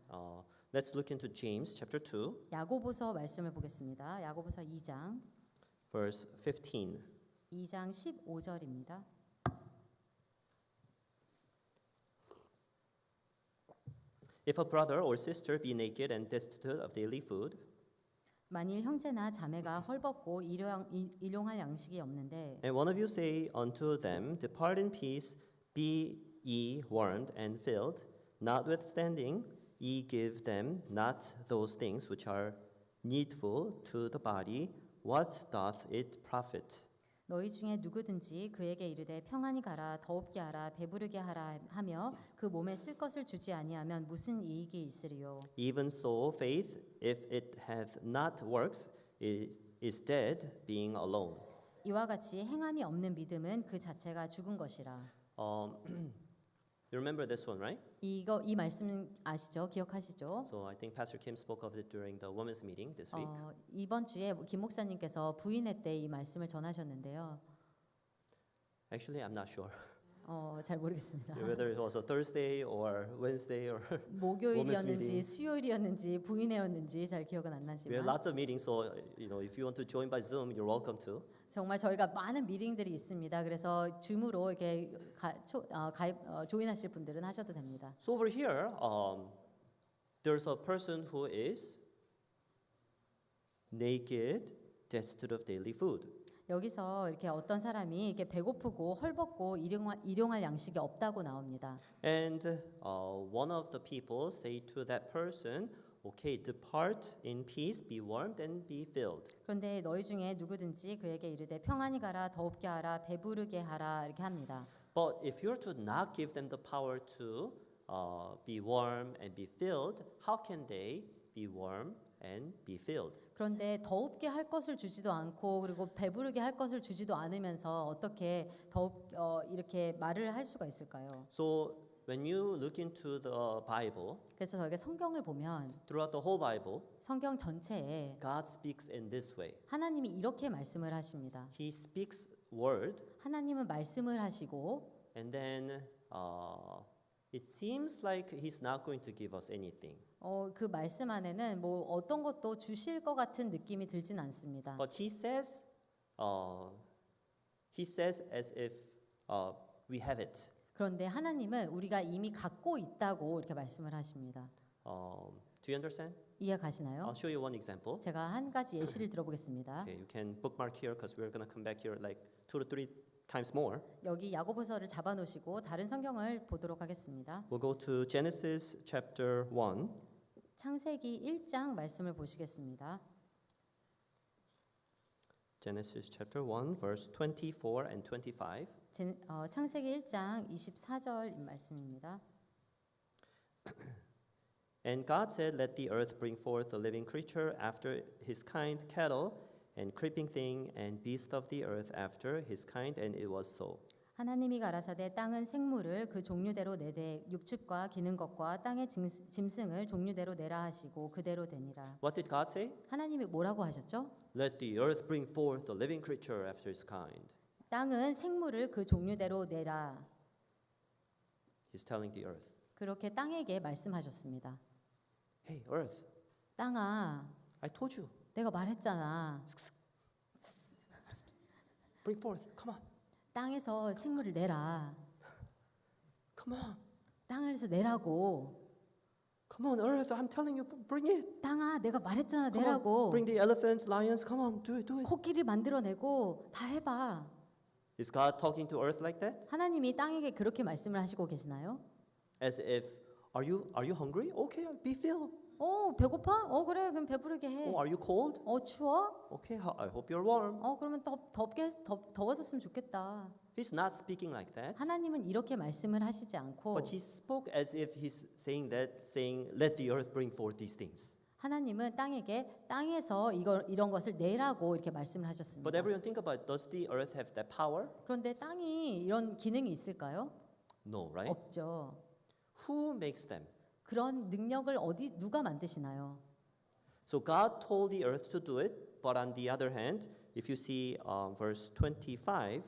Speaker 2: Let's look into James chapter 2,
Speaker 3: 야고보서 말씀을 보겠습니다. 야고보서 2장
Speaker 2: verse 15.
Speaker 3: 2장 15절입니다.
Speaker 2: If a brother or sister be naked and destitute of daily food,
Speaker 3: 만일 형제나 자매가 헐벗고 일용할 양식이 없는데
Speaker 2: and one of you say unto them, Depart in peace, be ye warmed and filled, notwithstanding ye give them not those things which are needful to the body, what doth it profit?
Speaker 3: 너희 중에 누구든지 그에게 이르되 평안히 가라 더웁게 하라 배부르게 하라 하며 그 몸에 쓸 것을 주지 아니하면 무슨 이익이 있으리요.
Speaker 2: Even so, faith, if it hath not works, is dead, being alone.
Speaker 3: 이와 같이 행함이 없는 믿음은 그 자체가 죽은 것이라.
Speaker 2: You remember this one, right?
Speaker 3: 이 말씀 아시죠? 기억하시죠?
Speaker 2: So I think Pastor Kim spoke of it during the women's meeting this week.
Speaker 3: 이번 주에 김 목사님께서 부인회 때 이 말씀을 전하셨는데요.
Speaker 2: Actually, I'm not sure
Speaker 3: 잘 모르겠습니다.
Speaker 2: whether it was a Thursday or Wednesday or
Speaker 3: 목요일이었는지 수요일이었는지 부인회였는지 잘 기억은 안
Speaker 2: we had
Speaker 3: 나지만
Speaker 2: lots of meetings. So if you want to join by Zoom, you're welcome to.
Speaker 3: 정말 저희가 많은 미팅들이 있습니다. 그래서 줌으로 이렇게 조인하실 분들은 하셔도 됩니다.
Speaker 2: So over here, there's a person who is naked, destitute of daily food.
Speaker 3: 여기서 이렇게 어떤 사람이 이렇게 배고프고 헐벗고 일용할 양식이 없다고 나옵니다.
Speaker 2: And one of the people say to that person, okay, depart in peace, be warmed and be filled.
Speaker 3: 그런데 너희 중에 누구든지 그에게 이르되 평안히 가라 더웁게 하라 배부르게 하라 이렇게 합니다.
Speaker 2: But if you're to not give them the power to be warm and be filled, how can they be warm and be filled?
Speaker 3: 그런데 더웁게 할 것을 주지도 않고 그리고 배부르게 할 것을 주지도 않으면서 어떻게 이렇게 말을 할 수가 있을까요?
Speaker 2: So when you look into the Bible,
Speaker 3: 그래서 저희가 성경을 보면
Speaker 2: throughout the whole Bible,
Speaker 3: 성경 전체에
Speaker 2: God speaks in this way.
Speaker 3: 하나님이 이렇게 말씀을 하십니다.
Speaker 2: He speaks word,
Speaker 3: 하나님은 말씀을 하시고
Speaker 2: and then it seems like He's not going to give us anything.
Speaker 3: 그 말씀 안에는 뭐 어떤 것도 주실 것 같은 느낌이 들진 않습니다.
Speaker 2: But He says as if we have it.
Speaker 3: 그런데 하나님은 우리가 이미 갖고 있다고 이렇게 말씀을 하십니다.
Speaker 2: Do you understand?
Speaker 3: 이해 가시나요?
Speaker 2: I'll show you one example.
Speaker 3: 제가 한 가지 예시를 들어보겠습니다.
Speaker 2: Okay, you can bookmark here because we're going to come back here like 2 to 3 times more.
Speaker 3: 여기 야고보서를 잡아놓으시고 다른 성경을 보도록 하겠습니다.
Speaker 2: We'll go to Genesis chapter 1.
Speaker 3: 창세기 1장 말씀을 보시겠습니다.
Speaker 2: Genesis chapter 1 verse 24 and 25.
Speaker 3: 창세기 1장 24절 말씀입니다.
Speaker 2: And God said, Let the earth bring forth a living creature after his kind, cattle and creeping thing and beast of the earth after his kind, and it was so.
Speaker 3: 하나님이 가라사대 땅은 생물을 그 종류대로 내되 육축과 기는 것과 땅의 짐승을 종류대로 내라 하시고 그대로 되니라.
Speaker 2: What did God say?
Speaker 3: 하나님이 뭐라고 하셨죠?
Speaker 2: Let the earth bring forth a living creature after his kind.
Speaker 3: 땅은 생물을 그 종류대로 내라.
Speaker 2: He's telling the earth.
Speaker 3: 그렇게 땅에게 말씀하셨습니다.
Speaker 2: Hey, earth,
Speaker 3: 땅아,
Speaker 2: I told you.
Speaker 3: 내가 말했잖아.
Speaker 2: Bring forth. Come on.
Speaker 3: 땅에서 생물을 내라.
Speaker 2: Come on.
Speaker 3: 땅에서 내라고.
Speaker 2: Come on, earth. I'm telling you, bring it.
Speaker 3: 땅아, 내가 말했잖아.
Speaker 2: Come on.
Speaker 3: 내라고.
Speaker 2: Bring the elephants, lions. Come on, do it, do it.
Speaker 3: 코끼리 만들어내고 다 해봐.
Speaker 2: Is God talking to earth like that?
Speaker 3: 하나님이 땅에게 그렇게 말씀을 하시고 계시나요?
Speaker 2: As if, are you hungry? Okay, be filled.
Speaker 3: 배고파? 그래, 그럼 배부르게 해.
Speaker 2: Oh, are you cold?
Speaker 3: 추워?
Speaker 2: Okay, I hope you're warm.
Speaker 3: 그러면 더워졌으면 좋겠다.
Speaker 2: He's not speaking like that.
Speaker 3: 하나님은 이렇게 말씀을 하시지 않고
Speaker 2: But he spoke as if he's saying that, saying, let the earth bring forth these things.
Speaker 3: 하나님은 땅에서 이런 것을 내라고 이렇게 말씀을
Speaker 2: But
Speaker 3: 하셨습니다.
Speaker 2: everyone think about, does the earth have that power?
Speaker 3: 그런데 땅이 이런 기능이 있을까요?
Speaker 2: No, right?
Speaker 3: 없죠.
Speaker 2: Who makes them?
Speaker 3: 그런 능력을 누가 만드시나요?
Speaker 2: So God told the earth to do it, but on the other hand, if you see verse 25,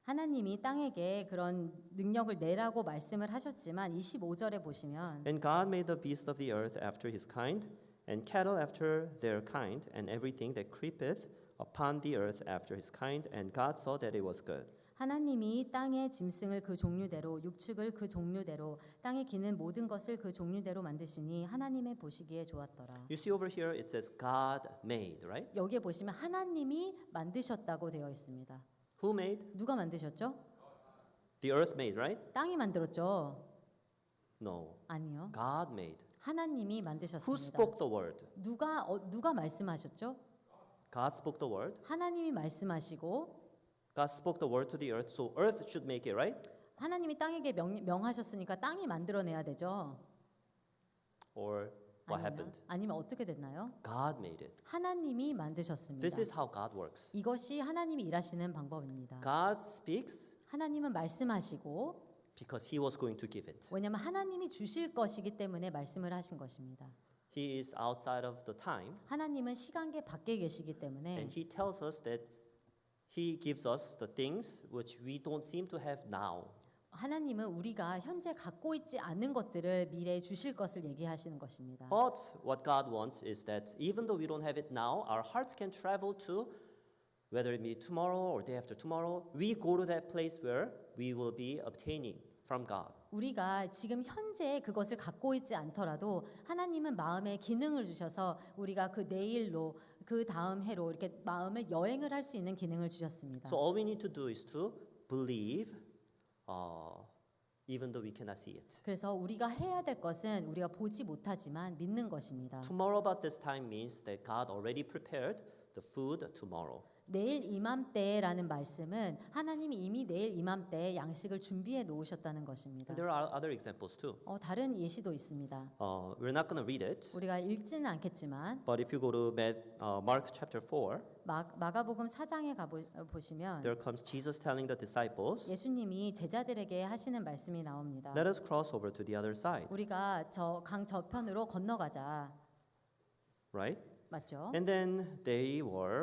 Speaker 3: 하나님이 땅에게 그런 능력을 내라고 말씀을 하셨지만 25절에 보시면
Speaker 2: and God made the beasts of the earth after his kind, and cattle after their kind, and everything that creepeth upon the earth after his kind, and God saw that it was good.
Speaker 3: 하나님이 땅의 짐승을 그 종류대로 육축을 그 종류대로 땅에 기는 모든 것을 그 종류대로 만드시니 하나님의 보시기에 좋았더라.
Speaker 2: You see over here it says God made, right?
Speaker 3: 여기에 보시면 하나님이 만드셨다고 되어 있습니다.
Speaker 2: Who made?
Speaker 3: 누가 만드셨죠?
Speaker 2: The earth made, right?
Speaker 3: 땅이 만들었죠?
Speaker 2: No.
Speaker 3: 아니요.
Speaker 2: God made.
Speaker 3: 하나님이
Speaker 2: Who
Speaker 3: 만드셨습니다.
Speaker 2: spoke the word?
Speaker 3: 누가 말씀하셨죠?
Speaker 2: God spoke the word.
Speaker 3: 하나님이 말씀하시고
Speaker 2: God spoke the word to the earth, so earth should make it, right?
Speaker 3: 하나님이 땅에게 명하셨으니까 땅이 만들어내야 되죠.
Speaker 2: Or what happened?
Speaker 3: 아니면 어떻게 됐나요?
Speaker 2: God made it.
Speaker 3: 하나님이 만드셨습니다.
Speaker 2: This is how God works.
Speaker 3: 이것이 하나님이 일하시는 방법입니다.
Speaker 2: God speaks
Speaker 3: 하나님은 말씀하시고
Speaker 2: because he was going to give it.
Speaker 3: 왜냐하면 하나님이 주실 것이기 때문에 말씀을 하신 것입니다.
Speaker 2: He is outside of the time,
Speaker 3: 하나님은 시간계 밖에 계시기 때문에
Speaker 2: and he tells us that he gives us the things which we don't seem to have now.
Speaker 3: 하나님은 우리가 현재 갖고 있지 않은 것들을 미래에 주실 것을 얘기하시는 것입니다.
Speaker 2: But what God wants is that even though we don't have it now, our hearts can travel to, whether it be tomorrow or day after tomorrow, we go to that place where we will be obtaining from God.
Speaker 3: 우리가 지금 현재 그것을 갖고 있지 않더라도 하나님은 마음의 기능을 주셔서 우리가 그 내일로 그 다음 해로 이렇게 마음을 여행을 할 수 있는 기능을 주셨습니다.
Speaker 2: So all we need to do is to believe, even though we cannot see it.
Speaker 3: 그래서 우리가 해야 될 것은 우리가 보지 못하지만 믿는 것입니다.
Speaker 2: Tomorrow about this time means that God already prepared the food tomorrow.
Speaker 3: 내일 이맘때라는 말씀은 하나님이 이미 내일 이맘때에 양식을 준비해 놓으셨다는 것입니다.
Speaker 2: And there are other examples too.
Speaker 3: 다른 예시도 있습니다.
Speaker 2: We're not going to read it,
Speaker 3: 우리가 읽지는 않겠지만
Speaker 2: but if you go to Mark chapter 4,
Speaker 3: 마가복음 4장에 보시면
Speaker 2: there comes Jesus telling the disciples,
Speaker 3: 예수님이 제자들에게 하시는 말씀이 나옵니다.
Speaker 2: let us cross over to the other side,
Speaker 3: 우리가 저 강 저편으로 건너가자.
Speaker 2: right?
Speaker 3: 맞죠?
Speaker 2: And then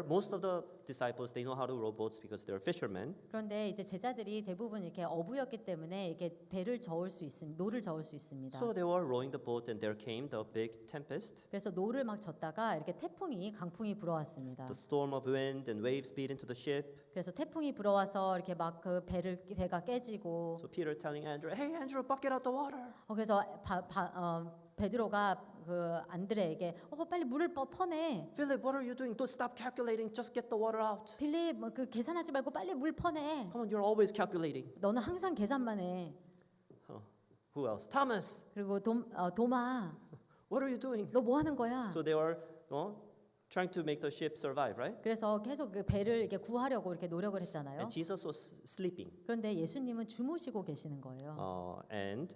Speaker 2: most of the disciples, they know how to row boats because they're fishermen.
Speaker 3: 그런데 이제 제자들이 대부분 이렇게 어부였기 때문에 이렇게 노를 저을 수 있습니다.
Speaker 2: So they were rowing the boat and there came the big tempest.
Speaker 3: 그래서 노를 막 젓다가 이렇게 강풍이 불어왔습니다.
Speaker 2: The storm of wind and waves beat into the ship.
Speaker 3: 그래서 태풍이 불어와서 이렇게 막 그 배가 깨지고.
Speaker 2: So Peter telling Andrew, hey Andrew, bucket out the water.
Speaker 3: 그래서 베드로가 그 안드레에게 빨리 물을 퍼내.
Speaker 2: Philip, what are you doing? Don't stop calculating. Just get the water out.
Speaker 3: 빌립, 그 계산하지 말고 빨리 물 퍼내.
Speaker 2: Come on, you're always calculating.
Speaker 3: 너는 항상 계산만 해.
Speaker 2: Who else? Thomas.
Speaker 3: 그리고 도마,
Speaker 2: What are you doing?
Speaker 3: 너 뭐 하는 거야?
Speaker 2: So they were trying to make the ship survive, right?
Speaker 3: 그래서 계속 그 배를 이렇게 구하려고 이렇게 노력을 했잖아요.
Speaker 2: And Jesus was sleeping.
Speaker 3: 그런데 예수님은 주무시고 계시는 거예요.
Speaker 2: And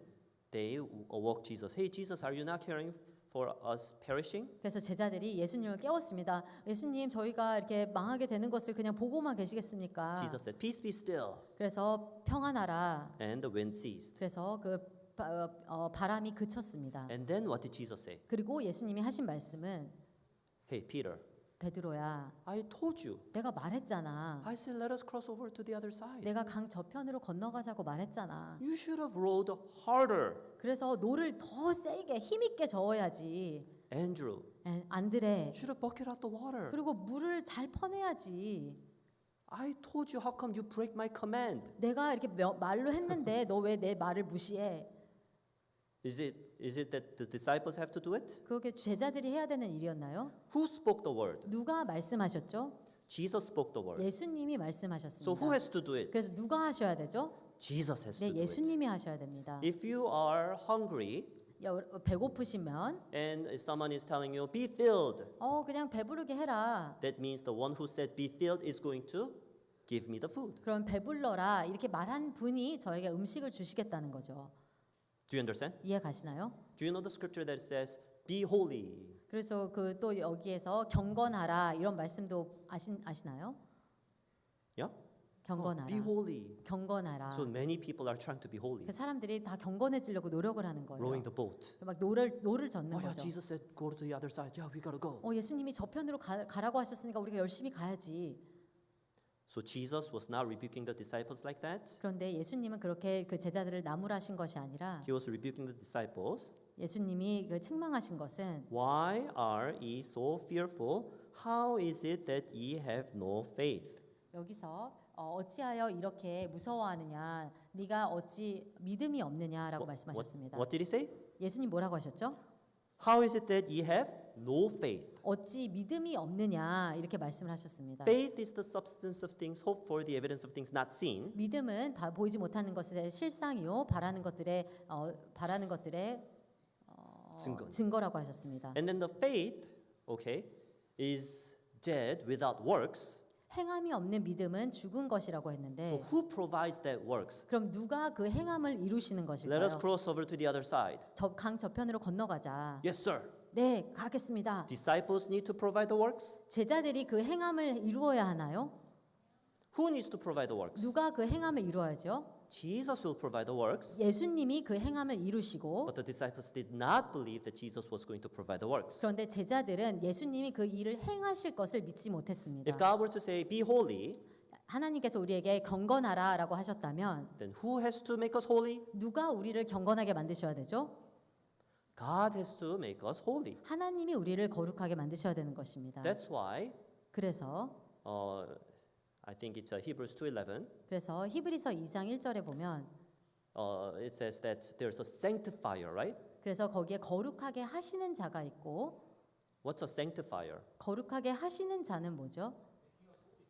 Speaker 2: they awoke Jesus. Hey, Jesus, are you not caring for us perishing?
Speaker 3: 그래서 제자들이 예수님을 깨웠습니다. 예수님, 저희가 이렇게 망하게 되는 것을 그냥 보고만 계시겠습니까?
Speaker 2: Jesus said, peace be still.
Speaker 3: 그래서 평안하라.
Speaker 2: And the wind ceased.
Speaker 3: 그래서 그 바람이 그쳤습니다.
Speaker 2: And then what did Jesus say?
Speaker 3: 그리고 예수님이 하신 말씀은
Speaker 2: Hey, Peter,
Speaker 3: 베드로야,
Speaker 2: I told you.
Speaker 3: 내가 말했잖아.
Speaker 2: I said, let us cross over to the other side.
Speaker 3: 내가 강 저편으로 건너가자고 말했잖아.
Speaker 2: You should have rowed harder.
Speaker 3: 그래서 노를 더 세게 힘있게 저어야지.
Speaker 2: Andrew,
Speaker 3: 안드레,
Speaker 2: should have bucket out the water.
Speaker 3: 그리고 물을 잘 퍼내야지.
Speaker 2: I told you, how come you break my command?
Speaker 3: 내가 이렇게 말로 했는데 너 왜 내 말을 무시해?
Speaker 2: Is it that the disciples have to do it?
Speaker 3: 그게 제자들이 해야 되는 일이었나요?
Speaker 2: Who spoke the word?
Speaker 3: 누가 말씀하셨죠?
Speaker 2: Jesus spoke the word.
Speaker 3: 예수님이
Speaker 2: So who
Speaker 3: 말씀하셨습니다.
Speaker 2: has to do it?
Speaker 3: 그래서 누가 하셔야 되죠?
Speaker 2: Jesus has
Speaker 3: 네,
Speaker 2: to do it.
Speaker 3: 예수님이 하셔야 됩니다.
Speaker 2: If you are hungry
Speaker 3: 배고프시면
Speaker 2: and if someone is telling you be filled,
Speaker 3: 그냥 배부르게 해라.
Speaker 2: that means the one who said be filled is going to give me the food.
Speaker 3: 그럼 배불러라 이렇게 말한 분이 저에게 음식을 주시겠다는 거죠.
Speaker 2: Do you understand?
Speaker 3: 이해 가시나요?
Speaker 2: Do you know the scripture that says be holy?
Speaker 3: 그래서 그 또 여기에서 경건하라 이런 말씀도 아시나요?
Speaker 2: Yeah?
Speaker 3: 경건하라.
Speaker 2: Be holy.
Speaker 3: 경건하라.
Speaker 2: So many people are trying to be holy.
Speaker 3: 그 사람들이 다 경건해지려고 노력을 하는 거예요.
Speaker 2: Rowing the boat.
Speaker 3: 막 노를 젓는
Speaker 2: Oh yeah,
Speaker 3: 거죠.
Speaker 2: Jesus said go to the other side. Yeah, we gotta go.
Speaker 3: 예수님이 저편으로 가라고 하셨으니까 우리가 열심히 가야지.
Speaker 2: So Jesus was not rebuking the disciples like that.
Speaker 3: 그런데 예수님은 그렇게 그 제자들을 나무라신 것이 아니라
Speaker 2: He was rebuking the disciples.
Speaker 3: 예수님이 그 책망하신 것은
Speaker 2: Why are ye so fearful? How is it that ye have no faith?
Speaker 3: 여기서 어찌하여 이렇게 무서워하느냐? 네가 어찌 믿음이 없느냐라고 말씀하셨습니다.
Speaker 2: What did he say?
Speaker 3: 예수님 뭐라고 하셨죠?
Speaker 2: How is it that ye have no faith?
Speaker 3: 어찌 믿음이 없느냐 이렇게 말씀을 하셨습니다.
Speaker 2: Faith is the substance of things hoped for, the evidence of things not seen.
Speaker 3: 믿음은 보이지 못하는 것의 실상이요 바라는 것들의 증거라고 하셨습니다.
Speaker 2: And then the faith, okay, is dead without works.
Speaker 3: 행함이 없는 믿음은 죽은 것이라고 했는데
Speaker 2: So who provides that works?
Speaker 3: 그럼 누가 그 행함을 이루시는
Speaker 2: Let us
Speaker 3: 것일까요?
Speaker 2: cross over to the other side.
Speaker 3: 강 저편으로 건너가자.
Speaker 2: Yes, sir.
Speaker 3: 네, 가겠습니다.
Speaker 2: Disciples need to provide the works.
Speaker 3: 제자들이 그 행함을 이루어야 하나요?
Speaker 2: Who needs to provide the works?
Speaker 3: 누가 그 행함을 이루어야죠?
Speaker 2: Jesus will provide the works.
Speaker 3: 예수님이 그 행함을 이루시고
Speaker 2: But the disciples did not believe that Jesus was going to provide the works.
Speaker 3: 그런데 제자들은 예수님이 그 일을 행하실 것을 믿지 못했습니다.
Speaker 2: If God were to say, be holy,
Speaker 3: 하나님께서 우리에게 경건하라라고 하셨다면
Speaker 2: then who has to make us holy?
Speaker 3: 누가 우리를 경건하게 만드셔야 되죠?
Speaker 2: God has to make us holy.
Speaker 3: 하나님이 우리를 거룩하게 만드셔야 되는 것입니다.
Speaker 2: That's why
Speaker 3: 그래서
Speaker 2: I think it's Hebrews 2:11.
Speaker 3: 그래서 히브리서 2장 1절에 보면
Speaker 2: It says that there's a sanctifier, right?
Speaker 3: 그래서 거기에 거룩하게 하시는 자가 있고
Speaker 2: What's a sanctifier?
Speaker 3: 거룩하게 하시는 자는 뭐죠?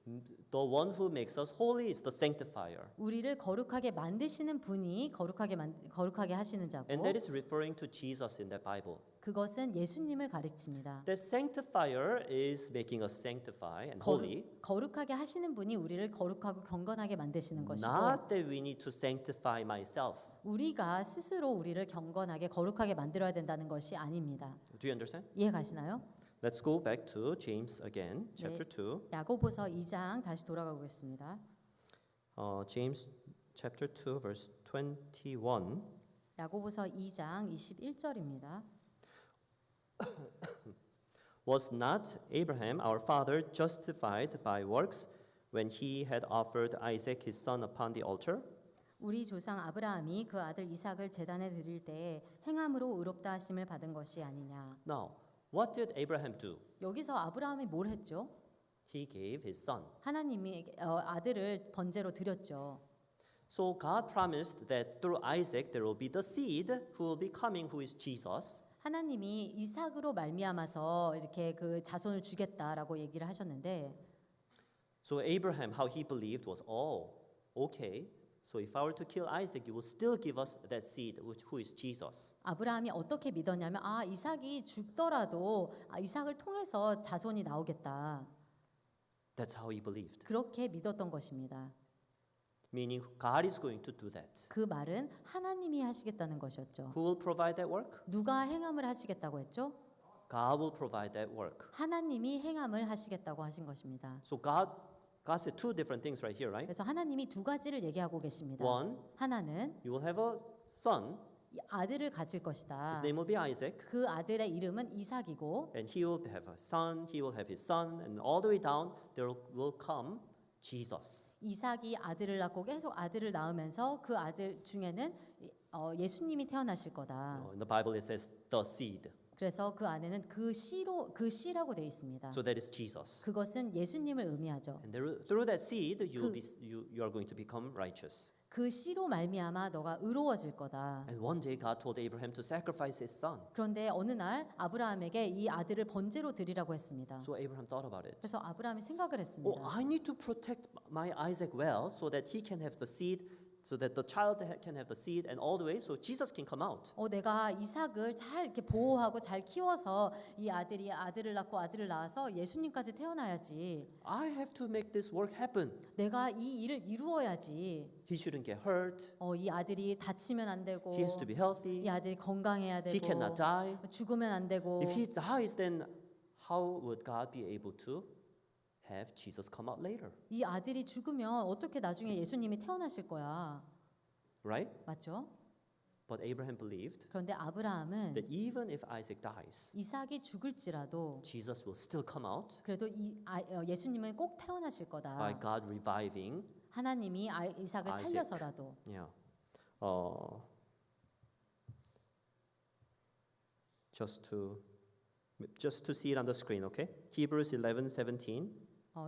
Speaker 2: The one who makes us holy is the sanctifier.
Speaker 3: 우리를 거룩하게 만드시는 분이 거룩하게 하시는 자고
Speaker 2: And that is referring to Jesus in that Bible.
Speaker 3: 그것은 예수님을 가리킵니다.
Speaker 2: The sanctifier is making us sanctify and holy.
Speaker 3: 거룩하게 하시는 분이 우리를 거룩하고 경건하게 만드시는 것이고
Speaker 2: Not that we need to sanctify myself.
Speaker 3: 우리가 스스로 우리를 경건하게 거룩하게 만들어야 된다는 것이 아닙니다.
Speaker 2: Do you understand?
Speaker 3: 이해 가시나요?
Speaker 2: Let's go back to James again, chapter 2.
Speaker 3: 야고보서 2장 다시 돌아가보겠습니다.
Speaker 2: James chapter 2 verse 21.
Speaker 3: 야고보서 2장 21절입니다.
Speaker 2: Was not Abraham our father justified by works when he had offered Isaac his son upon the altar?
Speaker 3: 우리 조상 아브라함이 그 아들 이삭을 제단에 드릴 때에 행함으로 의롭다 하심을 받은 것이 아니냐.
Speaker 2: Now, what did Abraham do?
Speaker 3: 여기서 아브라함이 뭘 했죠?
Speaker 2: He gave his son.
Speaker 3: 하나님이 아들을 번제로 드렸죠.
Speaker 2: So God promised that through Isaac there will be the seed who will be coming, who is Jesus.
Speaker 3: 하나님이 이삭으로 말미암아서 이렇게 그 자손을 주겠다라고 얘기를 하셨는데
Speaker 2: So Abraham, how he believed was, oh, okay. So if I were to kill Isaac, you will still give us that seed, who is Jesus.
Speaker 3: 아브라함이 어떻게 믿었냐면 이삭이 죽더라도 이삭을 통해서 자손이 나오겠다.
Speaker 2: That's how he believed.
Speaker 3: 그렇게 믿었던 것입니다.
Speaker 2: Meaning God is going to do that.
Speaker 3: 그 말은 하나님이 하시겠다는 것이었죠.
Speaker 2: Who will provide that work?
Speaker 3: 누가 행함을 하시겠다고 했죠?
Speaker 2: God will provide that work.
Speaker 3: 하나님이 행함을 하시겠다고 하신 것입니다.
Speaker 2: So God said two different things right here, right?
Speaker 3: 그래서 하나님이 두 가지를 얘기하고 계십니다.
Speaker 2: One,
Speaker 3: 하나는
Speaker 2: you will have a son.
Speaker 3: 이 아들을 가질 것이다.
Speaker 2: His name will be Isaac.
Speaker 3: 그 아들의 이름은 이삭이고
Speaker 2: And he will have a son, he will have his son, and all the way down there will come Jesus.
Speaker 3: 이삭이 아들을 낳고 계속 아들을 낳으면서 그 아들 중에는 예수님이 태어나실 거다.
Speaker 2: In the Bible it says the seed.
Speaker 3: 그래서 그 안에는 그 씨라고 되어 있습니다.
Speaker 2: So that is Jesus.
Speaker 3: 그것은 예수님을 의미하죠.
Speaker 2: And through that seed you are going to become righteous.
Speaker 3: 그 씨로 말미암아 너가 의로워질 거다.
Speaker 2: And one day God told Abraham to sacrifice his son.
Speaker 3: 그런데 어느 날 아브라함에게 이 아들을 번제로 드리라고 했습니다.
Speaker 2: So Abraham thought about it.
Speaker 3: 그래서 아브라함이 생각을
Speaker 2: Oh,
Speaker 3: 했습니다.
Speaker 2: I need to protect my Isaac well so that he can have the seed, so that the child can have the seed and all the way so Jesus can come out.
Speaker 3: 내가 이삭을 잘 이렇게 보호하고 잘 키워서 이 아들이 아들을 낳고 아들을 낳아서 예수님까지 태어나야지.
Speaker 2: I have to make this work happen.
Speaker 3: 내가 이 일을 이루어야지.
Speaker 2: He shouldn't get hurt.
Speaker 3: 이 아들이 다치면 안 되고,
Speaker 2: He has to be healthy.
Speaker 3: 이 아들이 건강해야
Speaker 2: He
Speaker 3: 되고,
Speaker 2: cannot die.
Speaker 3: 죽으면 안 되고.
Speaker 2: If he dies, then how would God be able to have Jesus come out later?
Speaker 3: 이 아들이 죽으면 어떻게 나중에 예수님이 태어나실 거야?
Speaker 2: Right?
Speaker 3: 맞죠?
Speaker 2: But Abraham believed
Speaker 3: 그런데 아브라함은
Speaker 2: that even if Isaac dies,
Speaker 3: 이삭이 죽을지라도
Speaker 2: Jesus will still come out
Speaker 3: 그래도 예수님은 꼭 태어나실 거다.
Speaker 2: by God reviving.
Speaker 3: 하나님이 이삭을
Speaker 2: Isaac.
Speaker 3: 살려서라도.
Speaker 2: Yeah. Just to see it on the screen, okay? Hebrews 11:17.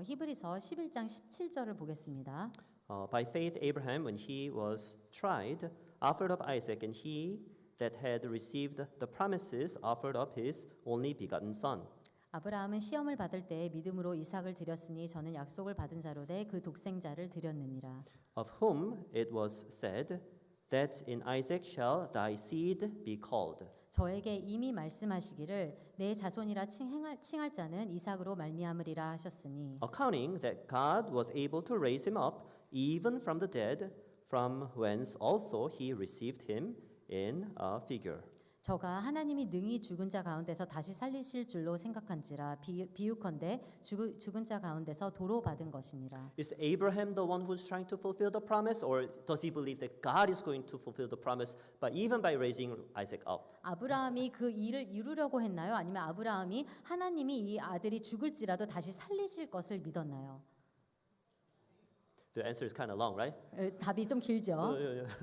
Speaker 3: 히브리서 11장 17절을 보겠습니다.
Speaker 2: By faith Abraham, when he was tried, offered up Isaac, and he that had received the promises offered up his only begotten son.
Speaker 3: 아브라함은 시험을 받을 때 믿음으로 이삭을 드렸으니 저는 약속을 받은 자로되 그 독생자를 드렸느니라.
Speaker 2: Of whom it was said that in Isaac shall thy seed be called.
Speaker 3: 저에게 이미 말씀하시기를 내 자손이라 칭할 자는 이삭으로 말미암으리라 하셨으니
Speaker 2: Accounting that God was able to raise him up even from the dead, from whence also he received him in a figure.
Speaker 3: 저가 하나님이 능히 죽은 자 가운데서 다시 살리실 줄로 생각한지라 비유컨대 죽은 자 가운데서 도로 받은 것이니라.
Speaker 2: Is Abraham the one who's trying to fulfill the promise, or does he believe that God is going to fulfill the promise, but even by raising Isaac up?
Speaker 3: 아브라함이 그 일을 이루려고 했나요? 아니면 아브라함이 하나님이 이 아들이 죽을지라도 다시 살리실 것을 믿었나요?
Speaker 2: The answer is kind of long, right?
Speaker 3: 답이 좀 길죠.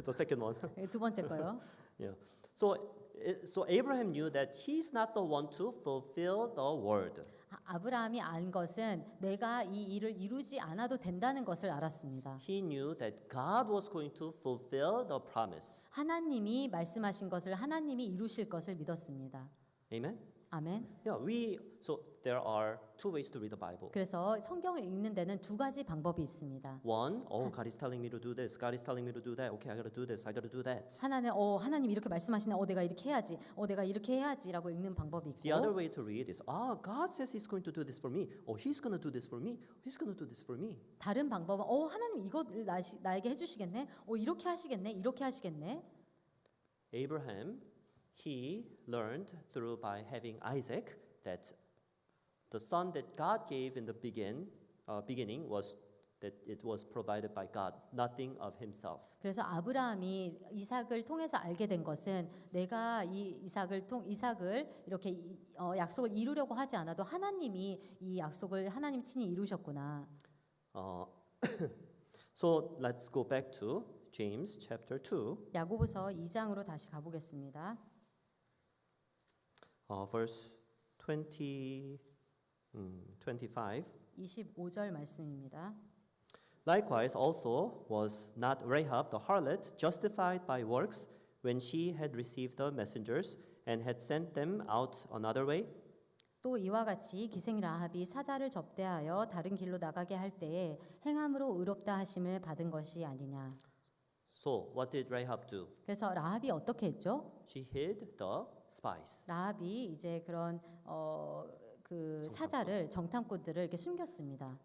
Speaker 2: The second one.
Speaker 3: 두 번째 거요.
Speaker 2: Yeah. So Abraham knew that he's not the one to fulfill the word.
Speaker 3: 아브라함이 안 것은 내가 이 일을 이루지 않아도 된다는 것을 알았습니다.
Speaker 2: He knew that God was going to fulfill the promise.
Speaker 3: 하나님이 말씀하신 것을 하나님이 이루실 것을 믿었습니다.
Speaker 2: Amen.
Speaker 3: 아멘.
Speaker 2: Yeah, so there are two ways to read the Bible.
Speaker 3: 그래서 성경을 읽는 데는 두 가지 방법이 있습니다.
Speaker 2: One, God is telling me to do this. God is telling me to do that. Okay, I got to do this. I got to do that.
Speaker 3: 하나는 하나님 이렇게 말씀하시네. 내가 이렇게 해야지. 내가 이렇게 해야지라고 읽는 방법이
Speaker 2: The other
Speaker 3: 있고.
Speaker 2: way to read is, God says He's going to do this for me. He's going to do this for me. He's going to do this for me.
Speaker 3: 다른 방법은 하나님 이거 나에게 해주시겠네. 이렇게 하시겠네. 이렇게 하시겠네.
Speaker 2: Abraham, he learned through by having Isaac that the son that God gave in the beginning was that it was provided by God, nothing of himself.
Speaker 3: 그래서 아브라함이 이삭을 통해서 알게 된 것은 내가 이 이삭을 이렇게 약속을 이루려고 하지 않아도 하나님이 이 약속을 하나님 친히 이루셨구나.
Speaker 2: So let's go back to James chapter 2,
Speaker 3: 야고보서 2장으로 다시 가보겠습니다.
Speaker 2: verse 25.
Speaker 3: 25절 말씀입니다.
Speaker 2: Likewise also was not Rahab the harlot justified by works when she had received the messengers and had sent them out another way?
Speaker 3: 또 이와 같이 기생 라합이 사자를 접대하여 다른 길로 나가게 할 때에 행함으로 의롭다 하심을 받은 것이 아니냐.
Speaker 2: So what did Rahab do?
Speaker 3: 그래서 라합이 어떻게 했죠?
Speaker 2: She hid the spies.
Speaker 3: 라합이 이제 그런 그 사자를 정탐꾼들을 이렇게 숨겼습니다.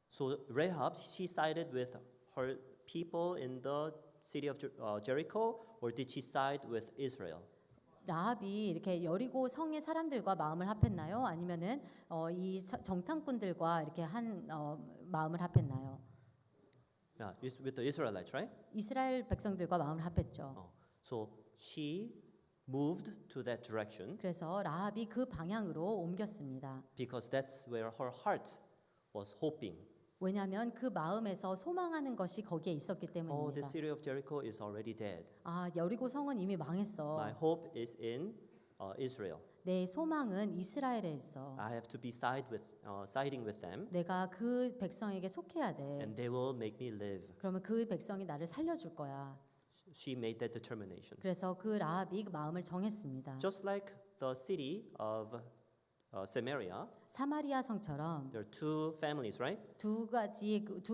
Speaker 2: So Rahab, she sided with her people in the city of Jericho, or did she side with Israel?
Speaker 3: 라합이 이렇게 여리고 성의 사람들과 마음을 합했나요? 아니면은 이 정탐꾼들과 이렇게 한 마음을 합했나요?
Speaker 2: Yeah, with the Israelites, right?
Speaker 3: 이스라엘 백성들과 마음을 합했죠.
Speaker 2: So she moved to that direction
Speaker 3: 그래서 라합이 그 방향으로 옮겼습니다.
Speaker 2: because that's where her heart was hoping.
Speaker 3: 왜냐하면 그 마음에서 소망하는 것이 거기에 있었기
Speaker 2: The
Speaker 3: 때문입니다.
Speaker 2: city of Jericho is already dead.
Speaker 3: 여리고 성은 이미 망했어.
Speaker 2: My hope is in Israel.
Speaker 3: 내 소망은 이스라엘에 있어.
Speaker 2: I have to be siding with them,
Speaker 3: 내가 그 백성에게 속해야 돼.
Speaker 2: and they will make me live.
Speaker 3: 그러면 그 백성이 나를 살려줄 거야.
Speaker 2: She made that determination.
Speaker 3: 그래서 그 라합이 그 마음을 정했습니다.
Speaker 2: Just like the city of Samaria,
Speaker 3: 사마리아 성처럼
Speaker 2: there are two families, right?
Speaker 3: 두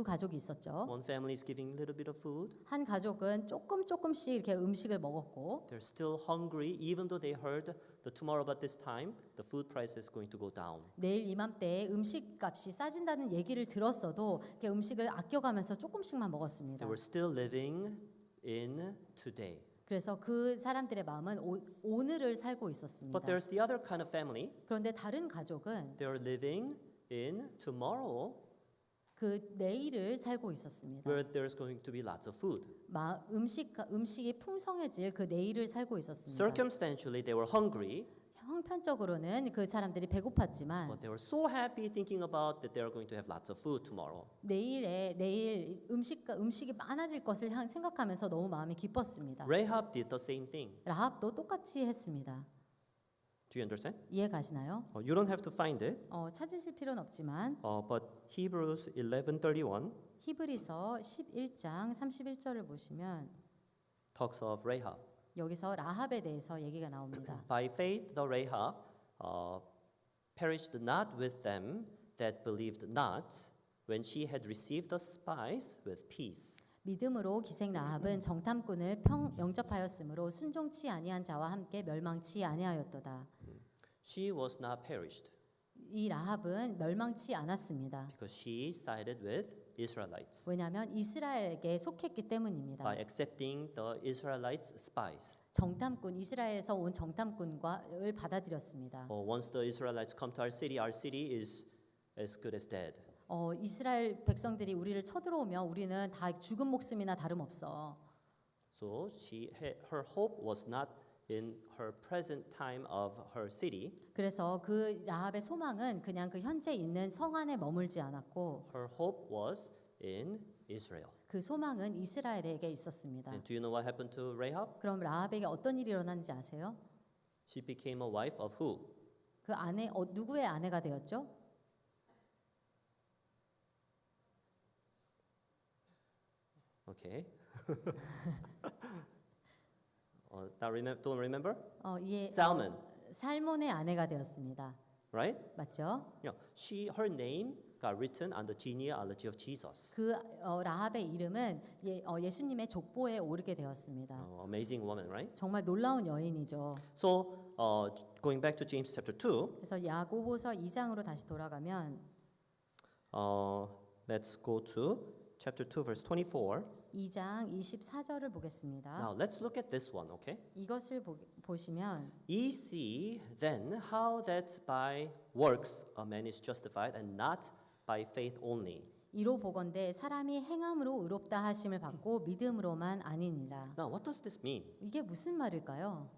Speaker 3: 가족이 있었죠.
Speaker 2: One family is giving a little bit of food.
Speaker 3: 한 가족은 조금씩 이렇게 음식을 먹었고
Speaker 2: They're still hungry, even though they heard that tomorrow about this time, the food price is going to go down.
Speaker 3: 내일 이맘때에 음식값이 싸진다는 얘기를 들었어도 이렇게 음식을 아껴가면서 조금씩만 먹었습니다.
Speaker 2: They were still living in today.
Speaker 3: 그래서 그 사람들의 마음은 오늘을 살고 있었습니다.
Speaker 2: But there's the other kind of family.
Speaker 3: 그런데 다른 가족은
Speaker 2: They are living in tomorrow,
Speaker 3: 그 내일을 살고 있었습니다.
Speaker 2: where there's going to be lots of food.
Speaker 3: 음식이 풍성해질 그 내일을 살고 있었습니다.
Speaker 2: Circumstantially, they were hungry,
Speaker 3: 형편적으로는 그 사람들이 배고팠지만
Speaker 2: but they were so happy thinking about that they are going to have lots of food tomorrow.
Speaker 3: 내일 음식이 많아질 것을 생각하면서 너무 마음이 기뻤습니다.
Speaker 2: Rahab did the same thing.
Speaker 3: 라합도 똑같이 했습니다.
Speaker 2: Do you understand?
Speaker 3: 이해 가시나요?
Speaker 2: You don't have to find it,
Speaker 3: 찾으실 필요는 없지만
Speaker 2: but Hebrews 11:31
Speaker 3: 히브리서 11장 31절을 보시면
Speaker 2: talks of Rahab.
Speaker 3: 여기서 라합에 대해서 얘기가 나옵니다.
Speaker 2: By faith, the Rahab perished not with them that believed not, when she had received the spies with peace.
Speaker 3: 믿음으로 기생 라합은 정탐꾼을 영접하였으므로 순종치 아니한 자와 함께 멸망치 아니하였도다.
Speaker 2: She was not perished
Speaker 3: 이 라합은 멸망치 않았습니다.
Speaker 2: because she sided with Israelites
Speaker 3: 왜냐하면 이스라엘에게 속했기 때문입니다.
Speaker 2: by accepting the Israelites' spies.
Speaker 3: 이스라엘에서 온 정탐꾼을 받아들였습니다.
Speaker 2: Once the Israelites come to our city is as good as dead.
Speaker 3: 이스라엘 백성들이 우리를 쳐들어오면 우리는 다 죽은 목숨이나 다름없어.
Speaker 2: So her hope was not in her present time of her city.
Speaker 3: 그래서 그 라합의 소망은 그냥 그 현재 있는 성 안에 머물지 않았고
Speaker 2: Her hope was in Israel.
Speaker 3: 그 소망은 이스라엘에게 있었습니다.
Speaker 2: And do you know what happened to Rahab?
Speaker 3: 그럼 라합에게 어떤 일이 일어난지 아세요?
Speaker 2: She became a wife of who?
Speaker 3: 그 아내 누구의 아내가 되었죠?
Speaker 2: Okay. Don't remember? Salmon.
Speaker 3: 살몬의 아내가 되었습니다.
Speaker 2: Right?
Speaker 3: 맞죠?
Speaker 2: Her name got written on the genealogy of Jesus.
Speaker 3: 그 라합의 이름은 예수님의 족보에 오르게 되었습니다.
Speaker 2: Amazing woman, right?
Speaker 3: 정말 놀라운 여인이죠.
Speaker 2: So, going back to James chapter 2,
Speaker 3: 그래서 야고보서 2장으로 다시 돌아가면
Speaker 2: let's go to chapter 2, verse 24.
Speaker 3: 2장 24절을 보겠습니다.
Speaker 2: Now, let's look at this one, okay?
Speaker 3: 이것을 보시면
Speaker 2: Ye see then how that by works a man is justified and not by faith only.
Speaker 3: 이로 보건대 사람이 행함으로 의롭다 하심을 받고 믿음으로만 아니니라.
Speaker 2: Now, what does this mean?
Speaker 3: 이게 무슨 말일까요?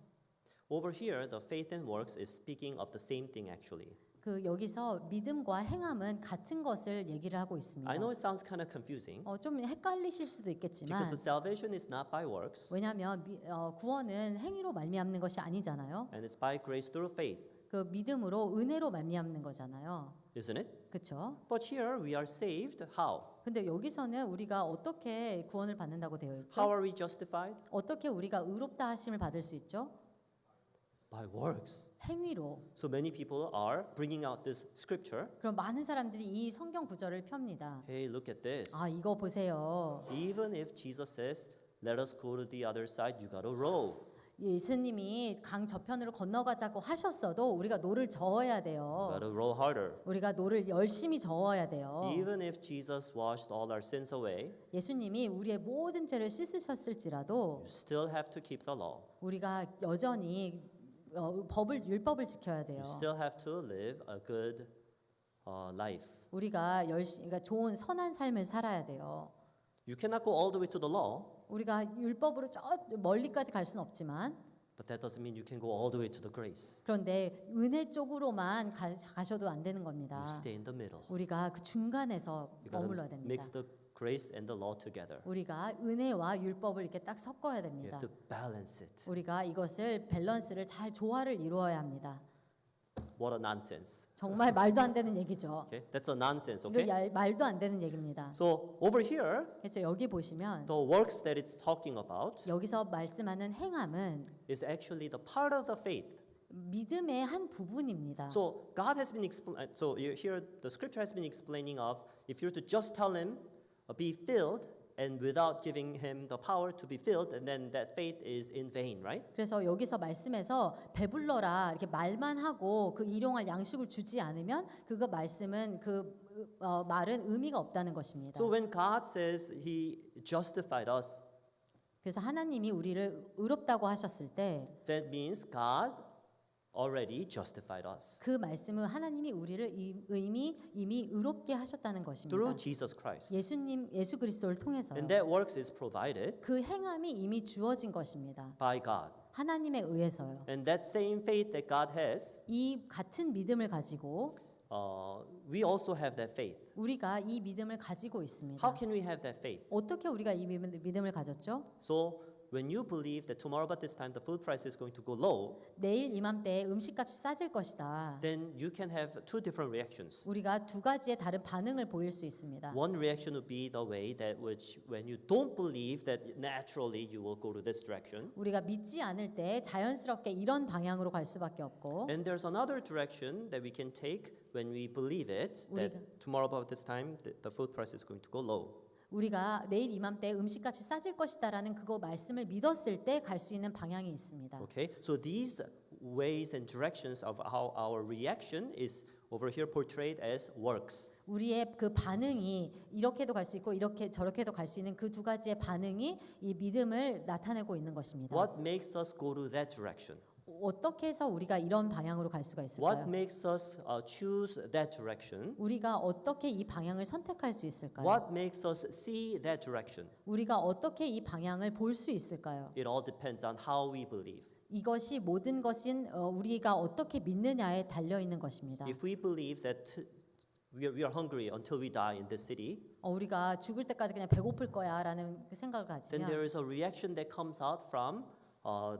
Speaker 2: Over here, the faith and works is speaking of the same thing actually.
Speaker 3: 그 여기서 믿음과 행함은 같은 것을 얘기를 하고 있습니다.
Speaker 2: I know it sounds kind of confusing
Speaker 3: 좀 헷갈리실 수도 있겠지만
Speaker 2: because the salvation is not by works
Speaker 3: 왜냐하면 구원은 행위로 말미암는 것이 아니잖아요.
Speaker 2: and it's by grace through faith,
Speaker 3: 그 믿음으로 은혜로 말미암는 거잖아요.
Speaker 2: isn't it?
Speaker 3: 그렇죠?
Speaker 2: But here we are saved. How?
Speaker 3: 근데 여기서는 우리가 어떻게 구원을 받는다고 되어 있죠?
Speaker 2: How are we justified?
Speaker 3: 어떻게 우리가 의롭다 하심을 받을 수 있죠?
Speaker 2: By works.
Speaker 3: 행위로.
Speaker 2: So many people are bringing out this scripture.
Speaker 3: 그럼 많은 사람들이 이 성경 구절을 펴니다.
Speaker 2: Hey, look at this.
Speaker 3: 이거 보세요.
Speaker 2: Even if Jesus says, let us go to the other side, you got to row.
Speaker 3: 예수님이 강 저편으로 건너가자고 하셨어도 우리가 노를 저어야 돼요.
Speaker 2: You got to row harder.
Speaker 3: 우리가 노를 열심히 저어야 돼요.
Speaker 2: Even if Jesus washed all our sins away,
Speaker 3: 예수님이 우리의 모든 죄를 씻으셨을지라도
Speaker 2: you still have to keep the law.
Speaker 3: 우리가 여전히 율법을 지켜야 돼요.
Speaker 2: You still have to live a good life.
Speaker 3: 우리가 그러니까 좋은 선한 삶을 살아야 돼요.
Speaker 2: You cannot go all the way to the law,
Speaker 3: 우리가 율법으로 저 멀리까지 갈 수는 없지만
Speaker 2: but that doesn't mean you can go all the way to the grace.
Speaker 3: 그런데 은혜 쪽으로만 가셔도 안 되는 겁니다.
Speaker 2: You stay in the middle.
Speaker 3: 우리가 그 중간에서
Speaker 2: You
Speaker 3: 머물러야
Speaker 2: got to
Speaker 3: 됩니다.
Speaker 2: mix the grace and the law together.
Speaker 3: 우리가 은혜와 율법을 이렇게 딱 섞어야
Speaker 2: You
Speaker 3: 됩니다.
Speaker 2: have to balance it.
Speaker 3: 우리가 이것을 밸런스를 잘 조화를 이루어야 합니다.
Speaker 2: what a nonsense.
Speaker 3: 정말 말도 안 되는 얘기죠.
Speaker 2: Okay, that's a nonsense.
Speaker 3: 이거
Speaker 2: Okay.
Speaker 3: 말도 안 되는 얘기입니다.
Speaker 2: So over here,
Speaker 3: 그래서 여기 보시면
Speaker 2: the works that it's talking about
Speaker 3: 여기서 말씀하는 행함은
Speaker 2: is actually the part of the faith.
Speaker 3: 믿음의 한 부분입니다.
Speaker 2: So God has been so here the scripture has been explaining of if you're to just tell him be filled and without giving him the power to be filled, and then that faith is in vain, right?
Speaker 3: 그래서 여기서 말씀에서 배불러라 이렇게 말만 하고 그 일용할 양식을 주지 않으면 그거 말씀은 말은 의미가 없다는 것입니다.
Speaker 2: So when God says he justified us,
Speaker 3: 그래서 하나님이 우리를 의롭다고 하셨을 때
Speaker 2: that means God already justified us
Speaker 3: 그 말씀은 하나님이 우리를 이미 의롭게 하셨다는 것입니다.
Speaker 2: through Jesus Christ.
Speaker 3: 예수 그리스도를 통해서요.
Speaker 2: And that works is provided
Speaker 3: 그 행함이 이미 주어진 것입니다.
Speaker 2: by God.
Speaker 3: 하나님에 의해서요.
Speaker 2: And that same faith that God has,
Speaker 3: 이 같은 믿음을 가지고
Speaker 2: we also have that faith.
Speaker 3: 우리가 이 믿음을 가지고 있습니다.
Speaker 2: How can we have that faith?
Speaker 3: 어떻게 우리가 이 믿음을 가졌죠?
Speaker 2: So when you believe that tomorrow about this time the food price is going to go low,
Speaker 3: 내일 이맘때에 음식값이 싸질 것이다.
Speaker 2: then you can have two different reactions.
Speaker 3: 우리가 두 가지의 다른 반응을 보일 수 있습니다.
Speaker 2: One reaction would be the way that which when you don't believe that naturally you will go to this direction.
Speaker 3: 우리가 믿지 않을 때 자연스럽게 이런 방향으로 갈 수밖에 없고
Speaker 2: And there's another direction that we can take when we believe it that tomorrow about this time the food price is going to go low.
Speaker 3: 우리가 내일 이맘때 음식값이 싸질 것이다라는 그거 말씀을 믿었을 때 갈 수 있는 방향이 있습니다.
Speaker 2: Okay, so these ways and directions of how our reaction is over here portrayed as works.
Speaker 3: 우리의 그 반응이 이렇게도 갈 수 있고 이렇게 저렇게도 갈 수 있는 그 두 가지의 반응이 이 믿음을 나타내고 있는 것입니다.
Speaker 2: What makes us go to that direction?
Speaker 3: 어떻게 해서 우리가 이런 방향으로 갈 수가
Speaker 2: What
Speaker 3: 있을까요?
Speaker 2: makes us choose that direction?
Speaker 3: 우리가 어떻게 이 방향을 선택할 수 있을까요?
Speaker 2: What makes us see that direction?
Speaker 3: 우리가 어떻게 이 방향을 볼 수 있을까요?
Speaker 2: It all depends on how we believe.
Speaker 3: 이것이 모든 것인 우리가 어떻게 믿느냐에 달려 있는 것입니다.
Speaker 2: If we believe that we are hungry until we die in this city,
Speaker 3: 우리가 죽을 때까지 그냥 배고플 거야라는 그 생각을
Speaker 2: then there
Speaker 3: 가지면
Speaker 2: is a reaction that comes out from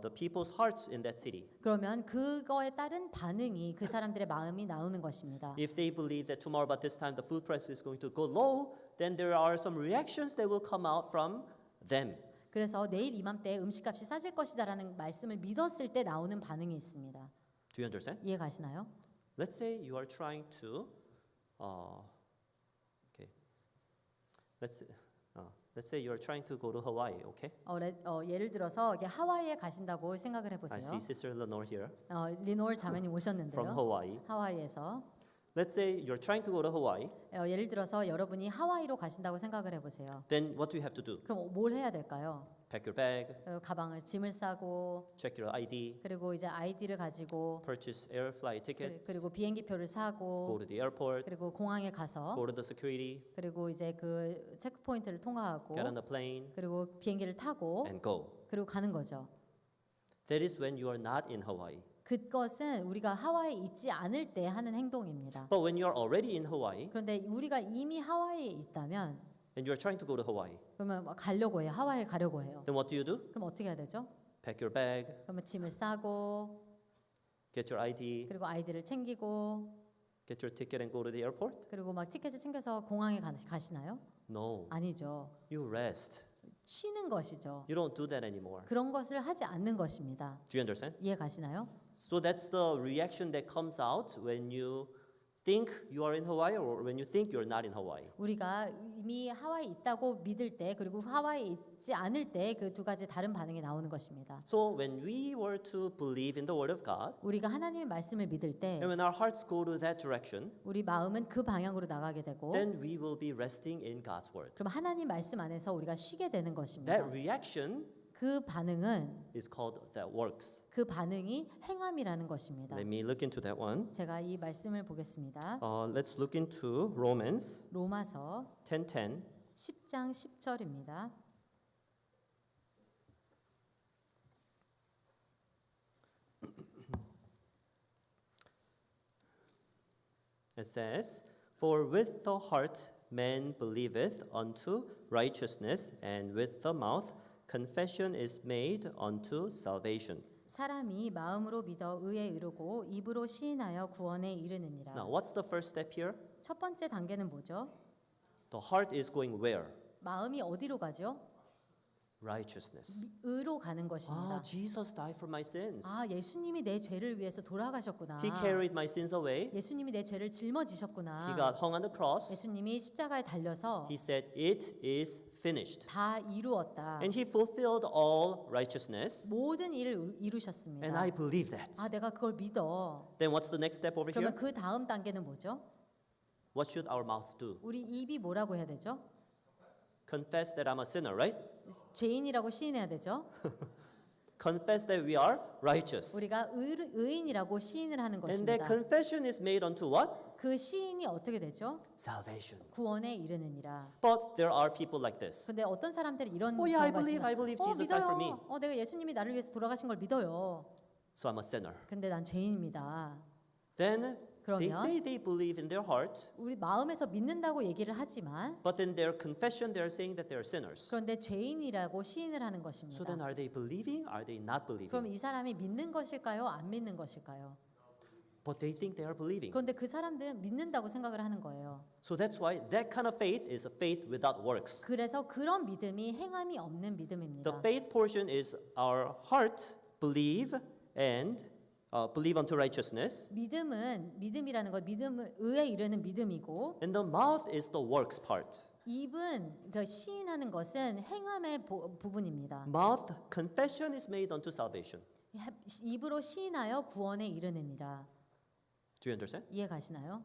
Speaker 2: the people's hearts in that city.
Speaker 3: 그러면 그거에 따른 반응이 그 사람들의 마음이 나오는 것입니다.
Speaker 2: If they believe that tomorrow about this time the food price is going to go low, then there are some reactions that will come out from them.
Speaker 3: 그래서 내일 이맘때 음식값이 싸질 것이다라는 말씀을 믿었을 때 나오는 반응이 있습니다.
Speaker 2: Do you understand?
Speaker 3: 이해 가시나요?
Speaker 2: Let's say you are trying to, okay. Let's say you are trying to go to Hawaii. Okay.
Speaker 3: 예를 들어서 이게 하와이에 가신다고 생각을
Speaker 2: I
Speaker 3: 해보세요.
Speaker 2: see Sister Lenore here
Speaker 3: 리노얼 자매님
Speaker 2: from
Speaker 3: 오셨는데요.
Speaker 2: Hawaii.
Speaker 3: 하와이에서
Speaker 2: Let's say you're trying to go to Hawaii.
Speaker 3: 예를 들어서 여러분이 하와이로 가신다고 생각을 해보세요.
Speaker 2: Then what do you have to do?
Speaker 3: 그럼 뭘 해야 될까요?
Speaker 2: Pack your bag,
Speaker 3: 가방을 짐을 싸고
Speaker 2: check your ID,
Speaker 3: 그리고 이제 아이디를 가지고
Speaker 2: purchase air flight tickets,
Speaker 3: 그리고 비행기표를
Speaker 2: go
Speaker 3: 사고
Speaker 2: to the airport,
Speaker 3: 그리고 공항에 가서
Speaker 2: go to the security,
Speaker 3: 그리고 이제 그 체크 포인트를 통과하고
Speaker 2: get on the plane,
Speaker 3: 그리고 비행기를 타고
Speaker 2: and go.
Speaker 3: 그리고 가는 거죠.
Speaker 2: That is when you are not in Hawaii.
Speaker 3: 그것은 우리가 하와이에 있지 않을 때 하는 행동입니다.
Speaker 2: But when you are already in Hawaii
Speaker 3: 그런데 우리가 이미 하와이에 있다면
Speaker 2: and you are trying to go to Hawaii,
Speaker 3: 그러면 가려고 해요. 하와이에 가려고 해요.
Speaker 2: then what do you do?
Speaker 3: 그럼 어떻게 해야 되죠?
Speaker 2: Pack your bag,
Speaker 3: 그러면 짐을 싸고
Speaker 2: get your ID,
Speaker 3: 그리고 아이디를 챙기고
Speaker 2: get your ticket and go to the airport?
Speaker 3: 그리고 막 티켓을 챙겨서 공항에 가시나요?
Speaker 2: No.
Speaker 3: 아니죠.
Speaker 2: You rest.
Speaker 3: 쉬는 것이죠.
Speaker 2: You don't do that anymore.
Speaker 3: 그런 것을 하지 않는 것입니다.
Speaker 2: Do you understand?
Speaker 3: 이해 가시나요?
Speaker 2: So that's the reaction that comes out when you think you are in Hawaii or when you think you're not in Hawaii.
Speaker 3: 우리가 이미 하와이에 있다고 믿을 때 그리고 하와이에 있지 않을 때 그 두 가지 다른 반응이 나오는 것입니다.
Speaker 2: So when we were to believe in the word of God,
Speaker 3: 우리가 하나님의 말씀을 믿을 때
Speaker 2: and when our hearts go to that direction,
Speaker 3: 우리 마음은 그 방향으로 나가게 되고
Speaker 2: then we will be resting in God's word.
Speaker 3: 그럼 하나님 말씀 안에서 우리가 쉬게 되는 것입니다.
Speaker 2: That reaction
Speaker 3: 그 반응은
Speaker 2: is called that works.
Speaker 3: 그 반응이 행함이라는 것입니다.
Speaker 2: Let me look into that one.
Speaker 3: 제가 이 말씀을 보겠습니다.
Speaker 2: Let's look into Romans
Speaker 3: 로마서
Speaker 2: 10:10.
Speaker 3: 10장 10절입니다.
Speaker 2: It says, "For with the heart man believeth unto righteousness, and with the mouth confession is made unto salvation."
Speaker 3: 사람이 마음으로 믿어 의에 이르고 입으로 시인하여 구원에 이르느니라.
Speaker 2: Now, what's the first step here?
Speaker 3: 첫 번째 단계는 뭐죠?
Speaker 2: The heart is going where?
Speaker 3: 마음이 어디로 가죠?
Speaker 2: Righteousness.
Speaker 3: 의로 가는 것입니다.
Speaker 2: Jesus died for my sins.
Speaker 3: 예수님이 내 죄를 위해서 돌아가셨구나.
Speaker 2: He carried my sins away.
Speaker 3: 예수님이 내 죄를 짊어지셨구나.
Speaker 2: He got hung on the cross.
Speaker 3: 예수님이 십자가에 달려서
Speaker 2: He said, "It is finished."
Speaker 3: 다 이루었다.
Speaker 2: And he fulfilled all righteousness.
Speaker 3: 모든 일을 이루셨습니다.
Speaker 2: And I believe that.
Speaker 3: 내가 그걸 믿어.
Speaker 2: Then what's the next step over here?
Speaker 3: 그러면 그 다음 단계는 뭐죠?
Speaker 2: What should our mouth do?
Speaker 3: 우리 입이 뭐라고 해야 되죠?
Speaker 2: Confess that I'm a sinner, right?
Speaker 3: 죄인이라고 시인해야 되죠.
Speaker 2: Confess that we are righteous.
Speaker 3: 우리가 의인이라고 시인을 하는
Speaker 2: And that
Speaker 3: 것입니다.
Speaker 2: confession is made unto what?
Speaker 3: 그 시인이 어떻게 되죠?
Speaker 2: Salvation.
Speaker 3: 구원에 이르느니라.
Speaker 2: But there are people like this.
Speaker 3: 근데 어떤 사람들이 이런
Speaker 2: Oh yeah,
Speaker 3: 경우가 있습니다.
Speaker 2: I believe Jesus died for me.
Speaker 3: 믿어요. 내가 예수님이 나를 위해서 돌아가신 걸 믿어요.
Speaker 2: So I'm a sinner.
Speaker 3: 근데 난 죄인입니다.
Speaker 2: Then they
Speaker 3: 그러면
Speaker 2: say they believe in their heart,
Speaker 3: 우리 마음에서 믿는다고 얘기를 하지만
Speaker 2: but in their confession they are saying that they are sinners.
Speaker 3: 그런데 죄인이라고 시인을 하는
Speaker 2: So then
Speaker 3: 것입니다.
Speaker 2: are they believing? Are they not
Speaker 3: 그럼
Speaker 2: believing?
Speaker 3: 이 사람이 믿는 것일까요? 안 믿는 것일까요?
Speaker 2: But they think they are believing.
Speaker 3: 그런데 그 사람들은 믿는다고 생각을 하는 거예요.
Speaker 2: So that's why that kind of faith is a faith without works.
Speaker 3: 그래서 그런 믿음이 행함이 없는
Speaker 2: The
Speaker 3: 믿음입니다.
Speaker 2: faith portion is our heart believe and believe unto righteousness,
Speaker 3: 믿음이라는 것 믿음을 의에 이르는 믿음이고
Speaker 2: and the mouth is the works part.
Speaker 3: 입은 그 시인하는 것은 행함의 부분입니다.
Speaker 2: Mouth confession is made unto salvation.
Speaker 3: 입으로 시인하여 구원에 이르느니라.
Speaker 2: Do you understand?
Speaker 3: 이해 가시나요?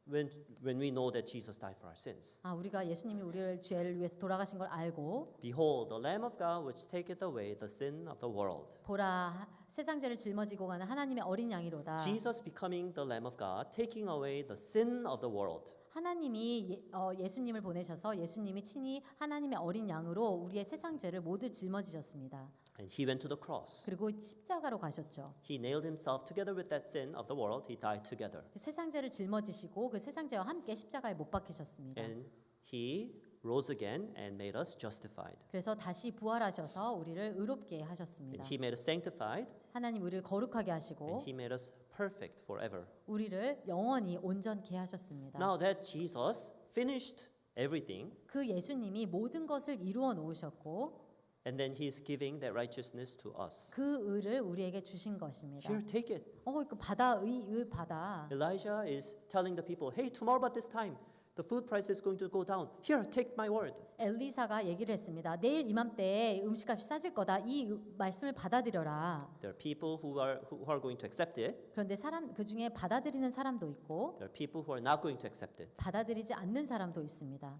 Speaker 2: When we know that Jesus died for our sins,
Speaker 3: 우리가 예수님이 우리를 죄를 위해서 돌아가신 걸 알고
Speaker 2: behold, the Lamb of God which taketh away the sin of the world.
Speaker 3: 보라 세상 죄를 짊어지고 가는 하나님의 어린 양이로다.
Speaker 2: Jesus becoming the Lamb of God, taking away the sin of the world.
Speaker 3: 하나님이 예수님을 보내셔서 예수님이 친히 하나님의 어린 양으로 우리의 세상 죄를 모두 짊어지셨습니다.
Speaker 2: And he went to the cross.
Speaker 3: 그리고 십자가로 가셨죠.
Speaker 2: He nailed himself together with that sin of the world. He died together.
Speaker 3: 세상 죄를 짊어지시고 그 세상 죄와 함께 십자가에 못 박히셨습니다.
Speaker 2: And he rose again and made us justified.
Speaker 3: 그래서 다시 부활하셔서 우리를 의롭게 하셨습니다.
Speaker 2: And he made us sanctified.
Speaker 3: 하나님 우리를 거룩하게
Speaker 2: And
Speaker 3: 하시고
Speaker 2: he made us perfect forever.
Speaker 3: 우리를 영원히 온전케 하셨습니다.
Speaker 2: Now that Jesus finished everything,
Speaker 3: 그 예수님이 모든 것을 이루어 놓으셨고
Speaker 2: and then he's giving that righteousness to us.
Speaker 3: 그 의를 우리에게 주신 것입니다.
Speaker 2: Here, take it.
Speaker 3: 이거 받아, 의 받아.
Speaker 2: Elijah is telling the people, hey, tomorrow about this time, the food price is going to go down. Here, take my word.
Speaker 3: 엘리사가 얘기를 했습니다. 내일 이맘때에 음식값이 싸질 거다. 이 말씀을 받아들여라.
Speaker 2: There are people who are going to accept it.
Speaker 3: 그런데 그 중에 받아들이는 사람도 있고
Speaker 2: There are people who are not going to accept it.
Speaker 3: 받아들이지 않는 사람도 있습니다.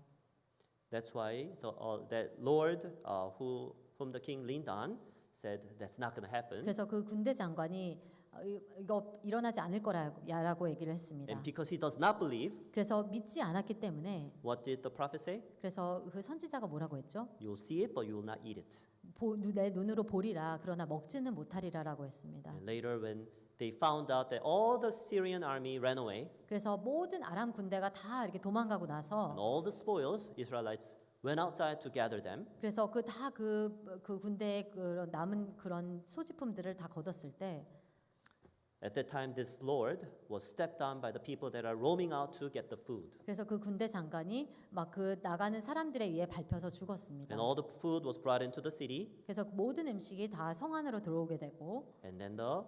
Speaker 2: That's why that Lord whom the king leaned on said that's not going to happen.
Speaker 3: 그래서 그 군대 장관이 이거 일어나지 않을 거라고 얘기를 했습니다.
Speaker 2: And because he does not believe,
Speaker 3: 그래서 믿지 않았기 때문에
Speaker 2: what did the prophet say?
Speaker 3: 그래서 그 선지자가 뭐라고 했죠?
Speaker 2: You'll see it, but you will not eat it.
Speaker 3: 내 눈으로 보리라 그러나 먹지는 못하리라라고 했습니다.
Speaker 2: And later when they found out that all the Syrian army ran away,
Speaker 3: 그래서 모든 아람 군대가 다 이렇게 도망가고
Speaker 2: and
Speaker 3: 나서
Speaker 2: all the spoils, Israelites went outside to gather them.
Speaker 3: 그래서 그 군대의 그 남은 그런 소지품들을 다 거뒀을 때
Speaker 2: At that time, this Lord was stepped on by the people that are roaming out to get the food.
Speaker 3: 그래서 그 군대 장관이 막 그 나가는 사람들에 의해 밟혀서 죽었습니다.
Speaker 2: And all the food was brought into the city,
Speaker 3: 그래서 모든 음식이 다 성 안으로 들어오게 되고
Speaker 2: and then the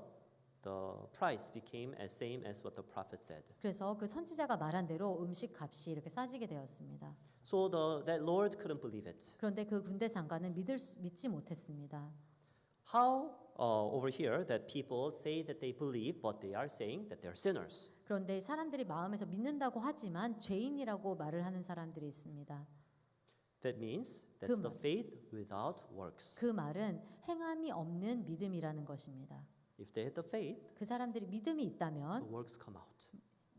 Speaker 2: price became as same as what the prophet said.
Speaker 3: 그래서 그 선지자가 말한 대로 음식 값이 이렇게 싸지게 되었습니다.
Speaker 2: So that Lord couldn't believe it.
Speaker 3: 그런데 그 군대 장관은 믿지 못했습니다.
Speaker 2: How over here that people say that they believe, but they are saying that they're sinners.
Speaker 3: 그런데 사람들이 마음에서 믿는다고 하지만 죄인이라고 말을 하는 사람들이 있습니다.
Speaker 2: That means that's the faith without works.
Speaker 3: 그 말은 행함이 없는 믿음이라는 것입니다.
Speaker 2: If they had the faith,
Speaker 3: 그 사람들이 믿음이
Speaker 2: the
Speaker 3: 있다면
Speaker 2: works come out.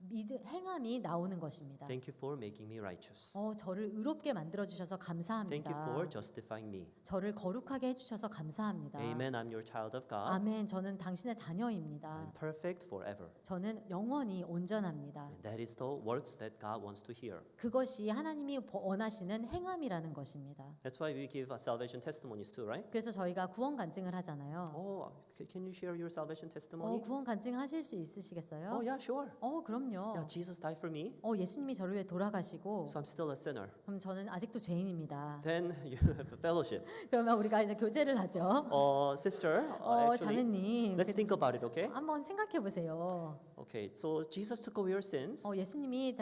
Speaker 3: 행함이 나오는 것입니다.
Speaker 2: Thank you for making me righteous.
Speaker 3: 저를 의롭게 만들어 주셔서
Speaker 2: Thank you
Speaker 3: 감사합니다.
Speaker 2: for justifying me.
Speaker 3: 저를 거룩하게 해주셔서 감사합니다.
Speaker 2: Amen. I'm your child of God.
Speaker 3: 아멘. 저는 당신의 자녀입니다.
Speaker 2: I'm perfect forever.
Speaker 3: 저는 영원히 온전합니다.
Speaker 2: And that is the works that God wants to hear.
Speaker 3: 그것이 하나님이 원하시는 행함이라는 것입니다.
Speaker 2: That's why we give salvation testimonies too, right?
Speaker 3: 그래서 저희가 구원 간증을 하잖아요.
Speaker 2: Oh, Can you share your salvation testimony?
Speaker 3: 구원 간증하실 수 있으시겠어요?
Speaker 2: Oh, yeah, sure.
Speaker 3: 그럼요.
Speaker 2: Yeah, Jesus died for me,
Speaker 3: 예수님이 저를 위해 돌아가시고
Speaker 2: so I'm still a sinner.
Speaker 3: 그럼 저는 아직도 죄인입니다.
Speaker 2: Then you have a fellowship.
Speaker 3: 그러면 우리가 이제 교제를 하죠.
Speaker 2: Sister, actually,
Speaker 3: 자매님,
Speaker 2: let's think about it, okay?
Speaker 3: 한번 생각해 보세요.
Speaker 2: Okay, so Jesus took away your sins.
Speaker 3: 예수님이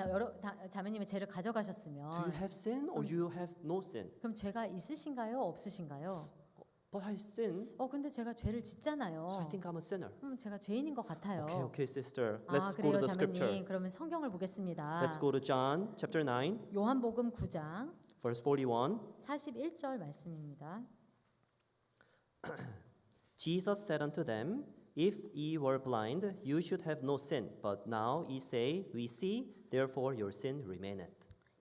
Speaker 3: 자매님의 죄를 가져가셨으면
Speaker 2: Do you have sin or you have no sin?
Speaker 3: 그럼 죄가 있으신가요? 없으신가요?
Speaker 2: But I sinned,
Speaker 3: 근데 제가 죄를 짓잖아요.
Speaker 2: so I think I'm a sinner.
Speaker 3: 제가 죄인인 것 같아요.
Speaker 2: Okay, sister. Let's go
Speaker 3: 그래요,
Speaker 2: to the scripture.
Speaker 3: 자매님. 그러면 성경을 보겠습니다.
Speaker 2: Let's go to John chapter 9,
Speaker 3: 요한복음 9장
Speaker 2: verse 41.
Speaker 3: 41절 말씀입니다.
Speaker 2: Jesus said unto them, If ye were blind, you should have no sin. But now ye say, We see, therefore your sin remaineth.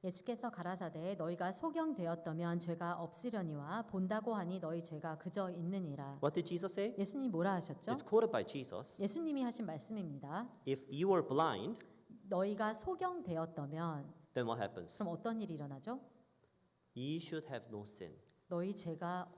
Speaker 3: 예수께서 가라사대 너희가 소경되었다면 죄가 없으려니와 본다고 하니 너희 죄가 그저 있느니라.
Speaker 2: What did Jesus say?
Speaker 3: 예수님이 뭐라 하셨죠?
Speaker 2: It's quoted by Jesus.
Speaker 3: 예수님이 하신 말씀입니다.
Speaker 2: If you were blind,
Speaker 3: 너희가 소경되었다면
Speaker 2: then what happens?
Speaker 3: 그럼 어떤 일이 일어나죠?
Speaker 2: Ye should have no sin.
Speaker 3: 너희 죄가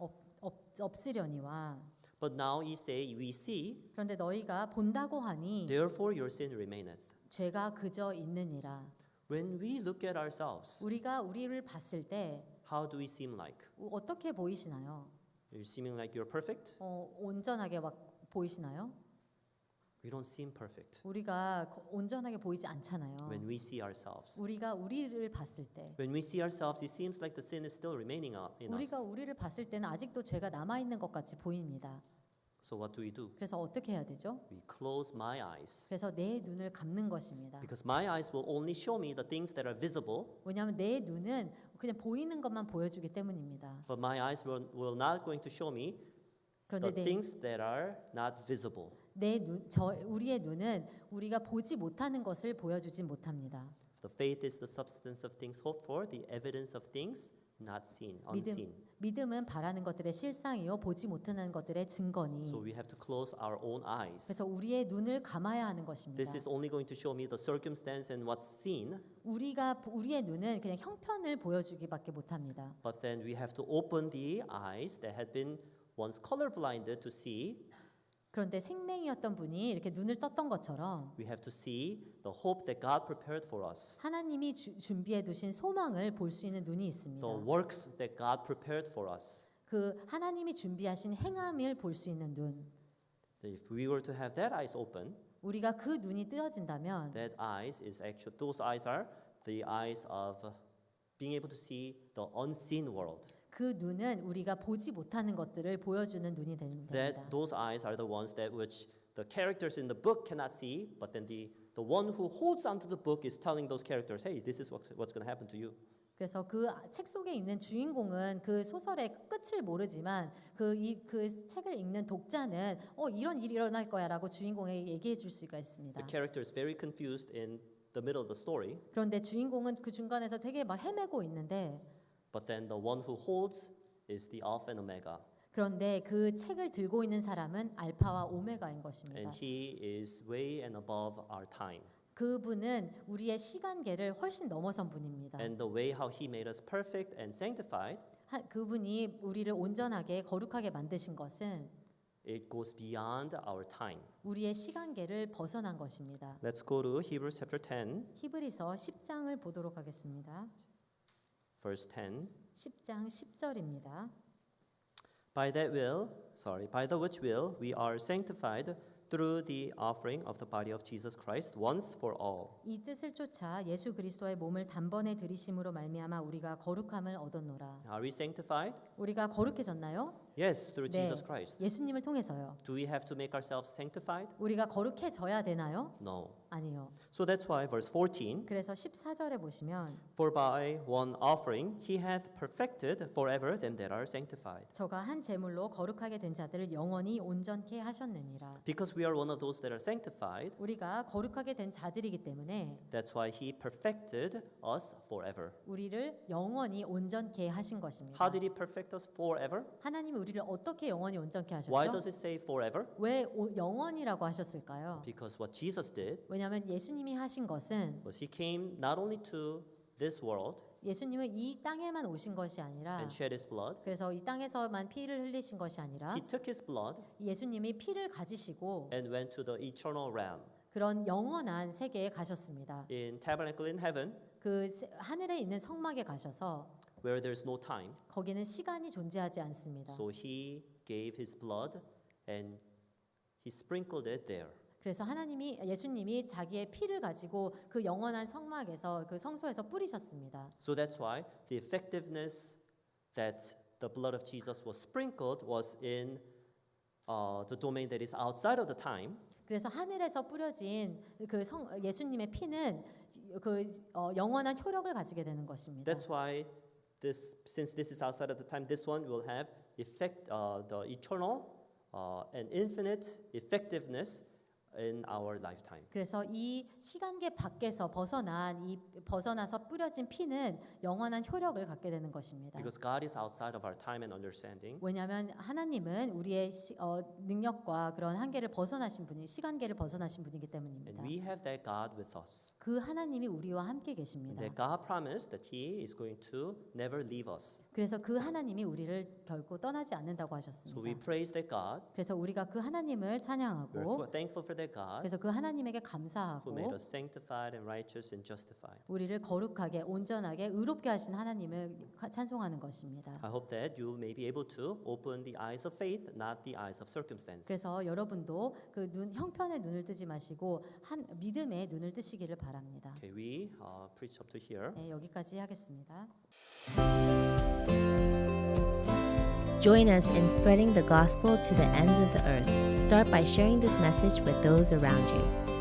Speaker 3: 없으려니와
Speaker 2: But now ye say, We see,
Speaker 3: 그런데 너희가 본다고 하니
Speaker 2: therefore your sin remaineth.
Speaker 3: 죄가 그저 있느니라.
Speaker 2: When we look at ourselves,
Speaker 3: 우리가 우리를 봤을 때
Speaker 2: how do we seem like?
Speaker 3: 어떻게 보이시나요?
Speaker 2: Are you seeming like you're perfect?
Speaker 3: 온전하게 막 보이시나요?
Speaker 2: We don't seem perfect
Speaker 3: 우리가 온전하게 보이지 않잖아요.
Speaker 2: when we see ourselves.
Speaker 3: 우리가 우리를 봤을 때
Speaker 2: When we see ourselves, it seems like the sin is still remaining in
Speaker 3: 우리가
Speaker 2: us.
Speaker 3: 우리를 봤을 때는 아직도 죄가 남아 있는 것 같이 보입니다.
Speaker 2: So what do we do?
Speaker 3: 그래서 어떻게 해야 되죠?
Speaker 2: We close my eyes.
Speaker 3: 그래서 내 눈을 감는 것입니다.
Speaker 2: Because my eyes will only show me the things that are visible,
Speaker 3: 왜냐하면 내 눈은 그냥 보이는 것만 보여주기 때문입니다.
Speaker 2: but my eyes will not going to show me
Speaker 3: 그런데
Speaker 2: the things that are not visible.
Speaker 3: 우리의 눈은 우리가 보지 못하는 것을 보여주지 못합니다.
Speaker 2: The faith is the substance of things hoped for, the evidence of things not seen, unseen.
Speaker 3: 믿음은 바라는 것들의 실상이요 보지 못하는 것들의 증거니.
Speaker 2: So we have to close our own eyes.
Speaker 3: 그래서 우리의 눈을 감아야 하는 것입니다.
Speaker 2: This is only going to show me the circumstance and what's seen,
Speaker 3: 우리의 눈은 그냥 형편을 보여주기밖에 못합니다.
Speaker 2: but then we have to open the eyes that had been once colorblinded to see.
Speaker 3: 그런데 생명이었던 분이 이렇게 눈을 떴던 것처럼
Speaker 2: We have to see the hope that God prepared for us,
Speaker 3: 하나님이 준비해 두신 소망을 볼 수 있는 눈이 있습니다.
Speaker 2: the works that God prepared for us.
Speaker 3: 그 하나님이 준비하신 행함을 볼 수 있는 눈.
Speaker 2: If we were to have that eyes open,
Speaker 3: 우리가 그 눈이 뜨어진다면
Speaker 2: that eyes is actually those eyes are the eyes of being able to see the unseen world.
Speaker 3: 그 눈은 우리가 보지 못하는 것들을 보여주는 눈이 됩니다.
Speaker 2: That those eyes are the ones that which the characters in the book cannot see, but then the one who holds onto the book is telling those characters, "Hey, this is what's going to happen to you."
Speaker 3: 그래서 그 책 속에 있는 주인공은 그 소설의 끝을 모르지만 그 책을 읽는 독자는 이런 일이 일어날 거야라고 주인공에게 얘기해 줄 수가 있습니다.
Speaker 2: The character is very confused in the middle of the story,
Speaker 3: 그런데 주인공은 그 중간에서 되게 막 헤매고 있는데
Speaker 2: but then the one who holds is the Alpha and Omega,
Speaker 3: 그런데 그 책을 들고 있는 사람은 알파와 오메가인 것입니다.
Speaker 2: and he is way and above our time.
Speaker 3: 그분은 우리의 시간계를 훨씬 넘어선 분입니다.
Speaker 2: And the way how he made us perfect and sanctified,
Speaker 3: 그분이 우리를 온전하게 거룩하게 만드신 것은
Speaker 2: it goes beyond our time.
Speaker 3: 우리의 시간계를 벗어난 것입니다.
Speaker 2: Let's go to Hebrews chapter 10,
Speaker 3: 히브리서 10장을 보도록 하겠습니다.
Speaker 2: verse 10.
Speaker 3: 10장 10절입니다.
Speaker 2: By the which will we are sanctified through the offering of the body of Jesus Christ once for all.
Speaker 3: 이 뜻을 쫓아 예수 그리스도의 몸을 단번에 들이심으로 말미암아 우리가 거룩함을 얻었노라.
Speaker 2: Are we sanctified?
Speaker 3: 우리가 거룩해졌나요?
Speaker 2: Yes, through
Speaker 3: 네,
Speaker 2: Jesus Christ.
Speaker 3: 예수님을 통해서요.
Speaker 2: Do we have to make ourselves sanctified?
Speaker 3: 우리가 거룩해져야 되나요?
Speaker 2: No.
Speaker 3: 아니요.
Speaker 2: So that's why verse 14,
Speaker 3: 그래서 14절에 보시면
Speaker 2: for by one offering he hath perfected forever them that are sanctified.
Speaker 3: 저가 한 제물로 거룩하게 된 자들을 영원히 온전케 하셨느니라.
Speaker 2: Because we are one of those that are sanctified,
Speaker 3: 우리가 거룩하게 된 자들이기 때문에
Speaker 2: that's why he perfected us forever.
Speaker 3: 우리를 영원히 온전케 하신 것입니다.
Speaker 2: How did he perfect us forever?
Speaker 3: 하나님이 우리를 어떻게 영원히 온전케
Speaker 2: Why
Speaker 3: 하셨죠?
Speaker 2: does it say forever?
Speaker 3: 왜 영원이라고 하셨을까요?
Speaker 2: Because what Jesus did
Speaker 3: 왜냐하면 예수님이 하신 것은
Speaker 2: was he came not only to this world
Speaker 3: 예수님은 이 땅에만 오신 것이 아니라
Speaker 2: and shed his blood.
Speaker 3: 그래서 이 땅에서만 피를 흘리신 것이 아니라
Speaker 2: He took his blood
Speaker 3: 예수님이 피를 가지시고
Speaker 2: and went to the eternal realm.
Speaker 3: 그런 영원한 세계에 가셨습니다.
Speaker 2: In tabernacle in heaven,
Speaker 3: 그 하늘에 있는 성막에 가셔서
Speaker 2: where there's no time.
Speaker 3: 거기는 시간이 존재하지 않습니다.
Speaker 2: So he gave his blood and he sprinkled it there.
Speaker 3: 그래서 예수님이 자기의 피를 가지고 그 영원한 성막에서 그 성소에서 뿌리셨습니다.
Speaker 2: So that's why the effectiveness that the blood of Jesus was sprinkled was in the domain that is outside of the time.
Speaker 3: 그래서 하늘에서 뿌려진 그 예수님의 피는 그 영원한 효력을 가지게 되는 것입니다.
Speaker 2: That's why since this is outside of the time, this one will have the eternal and infinite effectiveness in our lifetime.
Speaker 3: 그래서 이 시간계 밖에서 벗어나서 뿌려진 피는 영원한 효력을 갖게 되는 것입니다.
Speaker 2: Because God is outside of our time and understanding.
Speaker 3: 왜냐하면 하나님은 우리의 능력과 그런 한계를 벗어나신 분이 시간계를 벗어나신 분이기 때문입니다.
Speaker 2: And we have that God with us.
Speaker 3: 그 하나님이 우리와 함께 계십니다.
Speaker 2: That God promised that He is going to never leave us.
Speaker 3: 그래서 그 하나님이 우리를 결코 떠나지 않는다고
Speaker 2: So we
Speaker 3: 하셨습니다.
Speaker 2: praise that God.
Speaker 3: 그래서 우리가 그 하나님을
Speaker 2: We're
Speaker 3: 찬양하고
Speaker 2: thankful for that God
Speaker 3: 그래서 그 하나님에게
Speaker 2: who made
Speaker 3: 감사하고
Speaker 2: us sanctified and righteous and justified.
Speaker 3: 우리를 거룩하게 온전하게 의롭게 하신 하나님을 찬송하는 것입니다.
Speaker 2: I hope that you may be able to open the eyes of faith, not the eyes of circumstance.
Speaker 3: 그래서 여러분도 그 형편의 눈을 뜨지 마시고 믿음의 눈을 뜨시기를 바랍니다.
Speaker 2: Okay, we preach up to here.
Speaker 3: 네, 여기까지 하겠습니다.
Speaker 1: Join us in spreading the gospel to the ends of the earth. Start by sharing this message with those around you.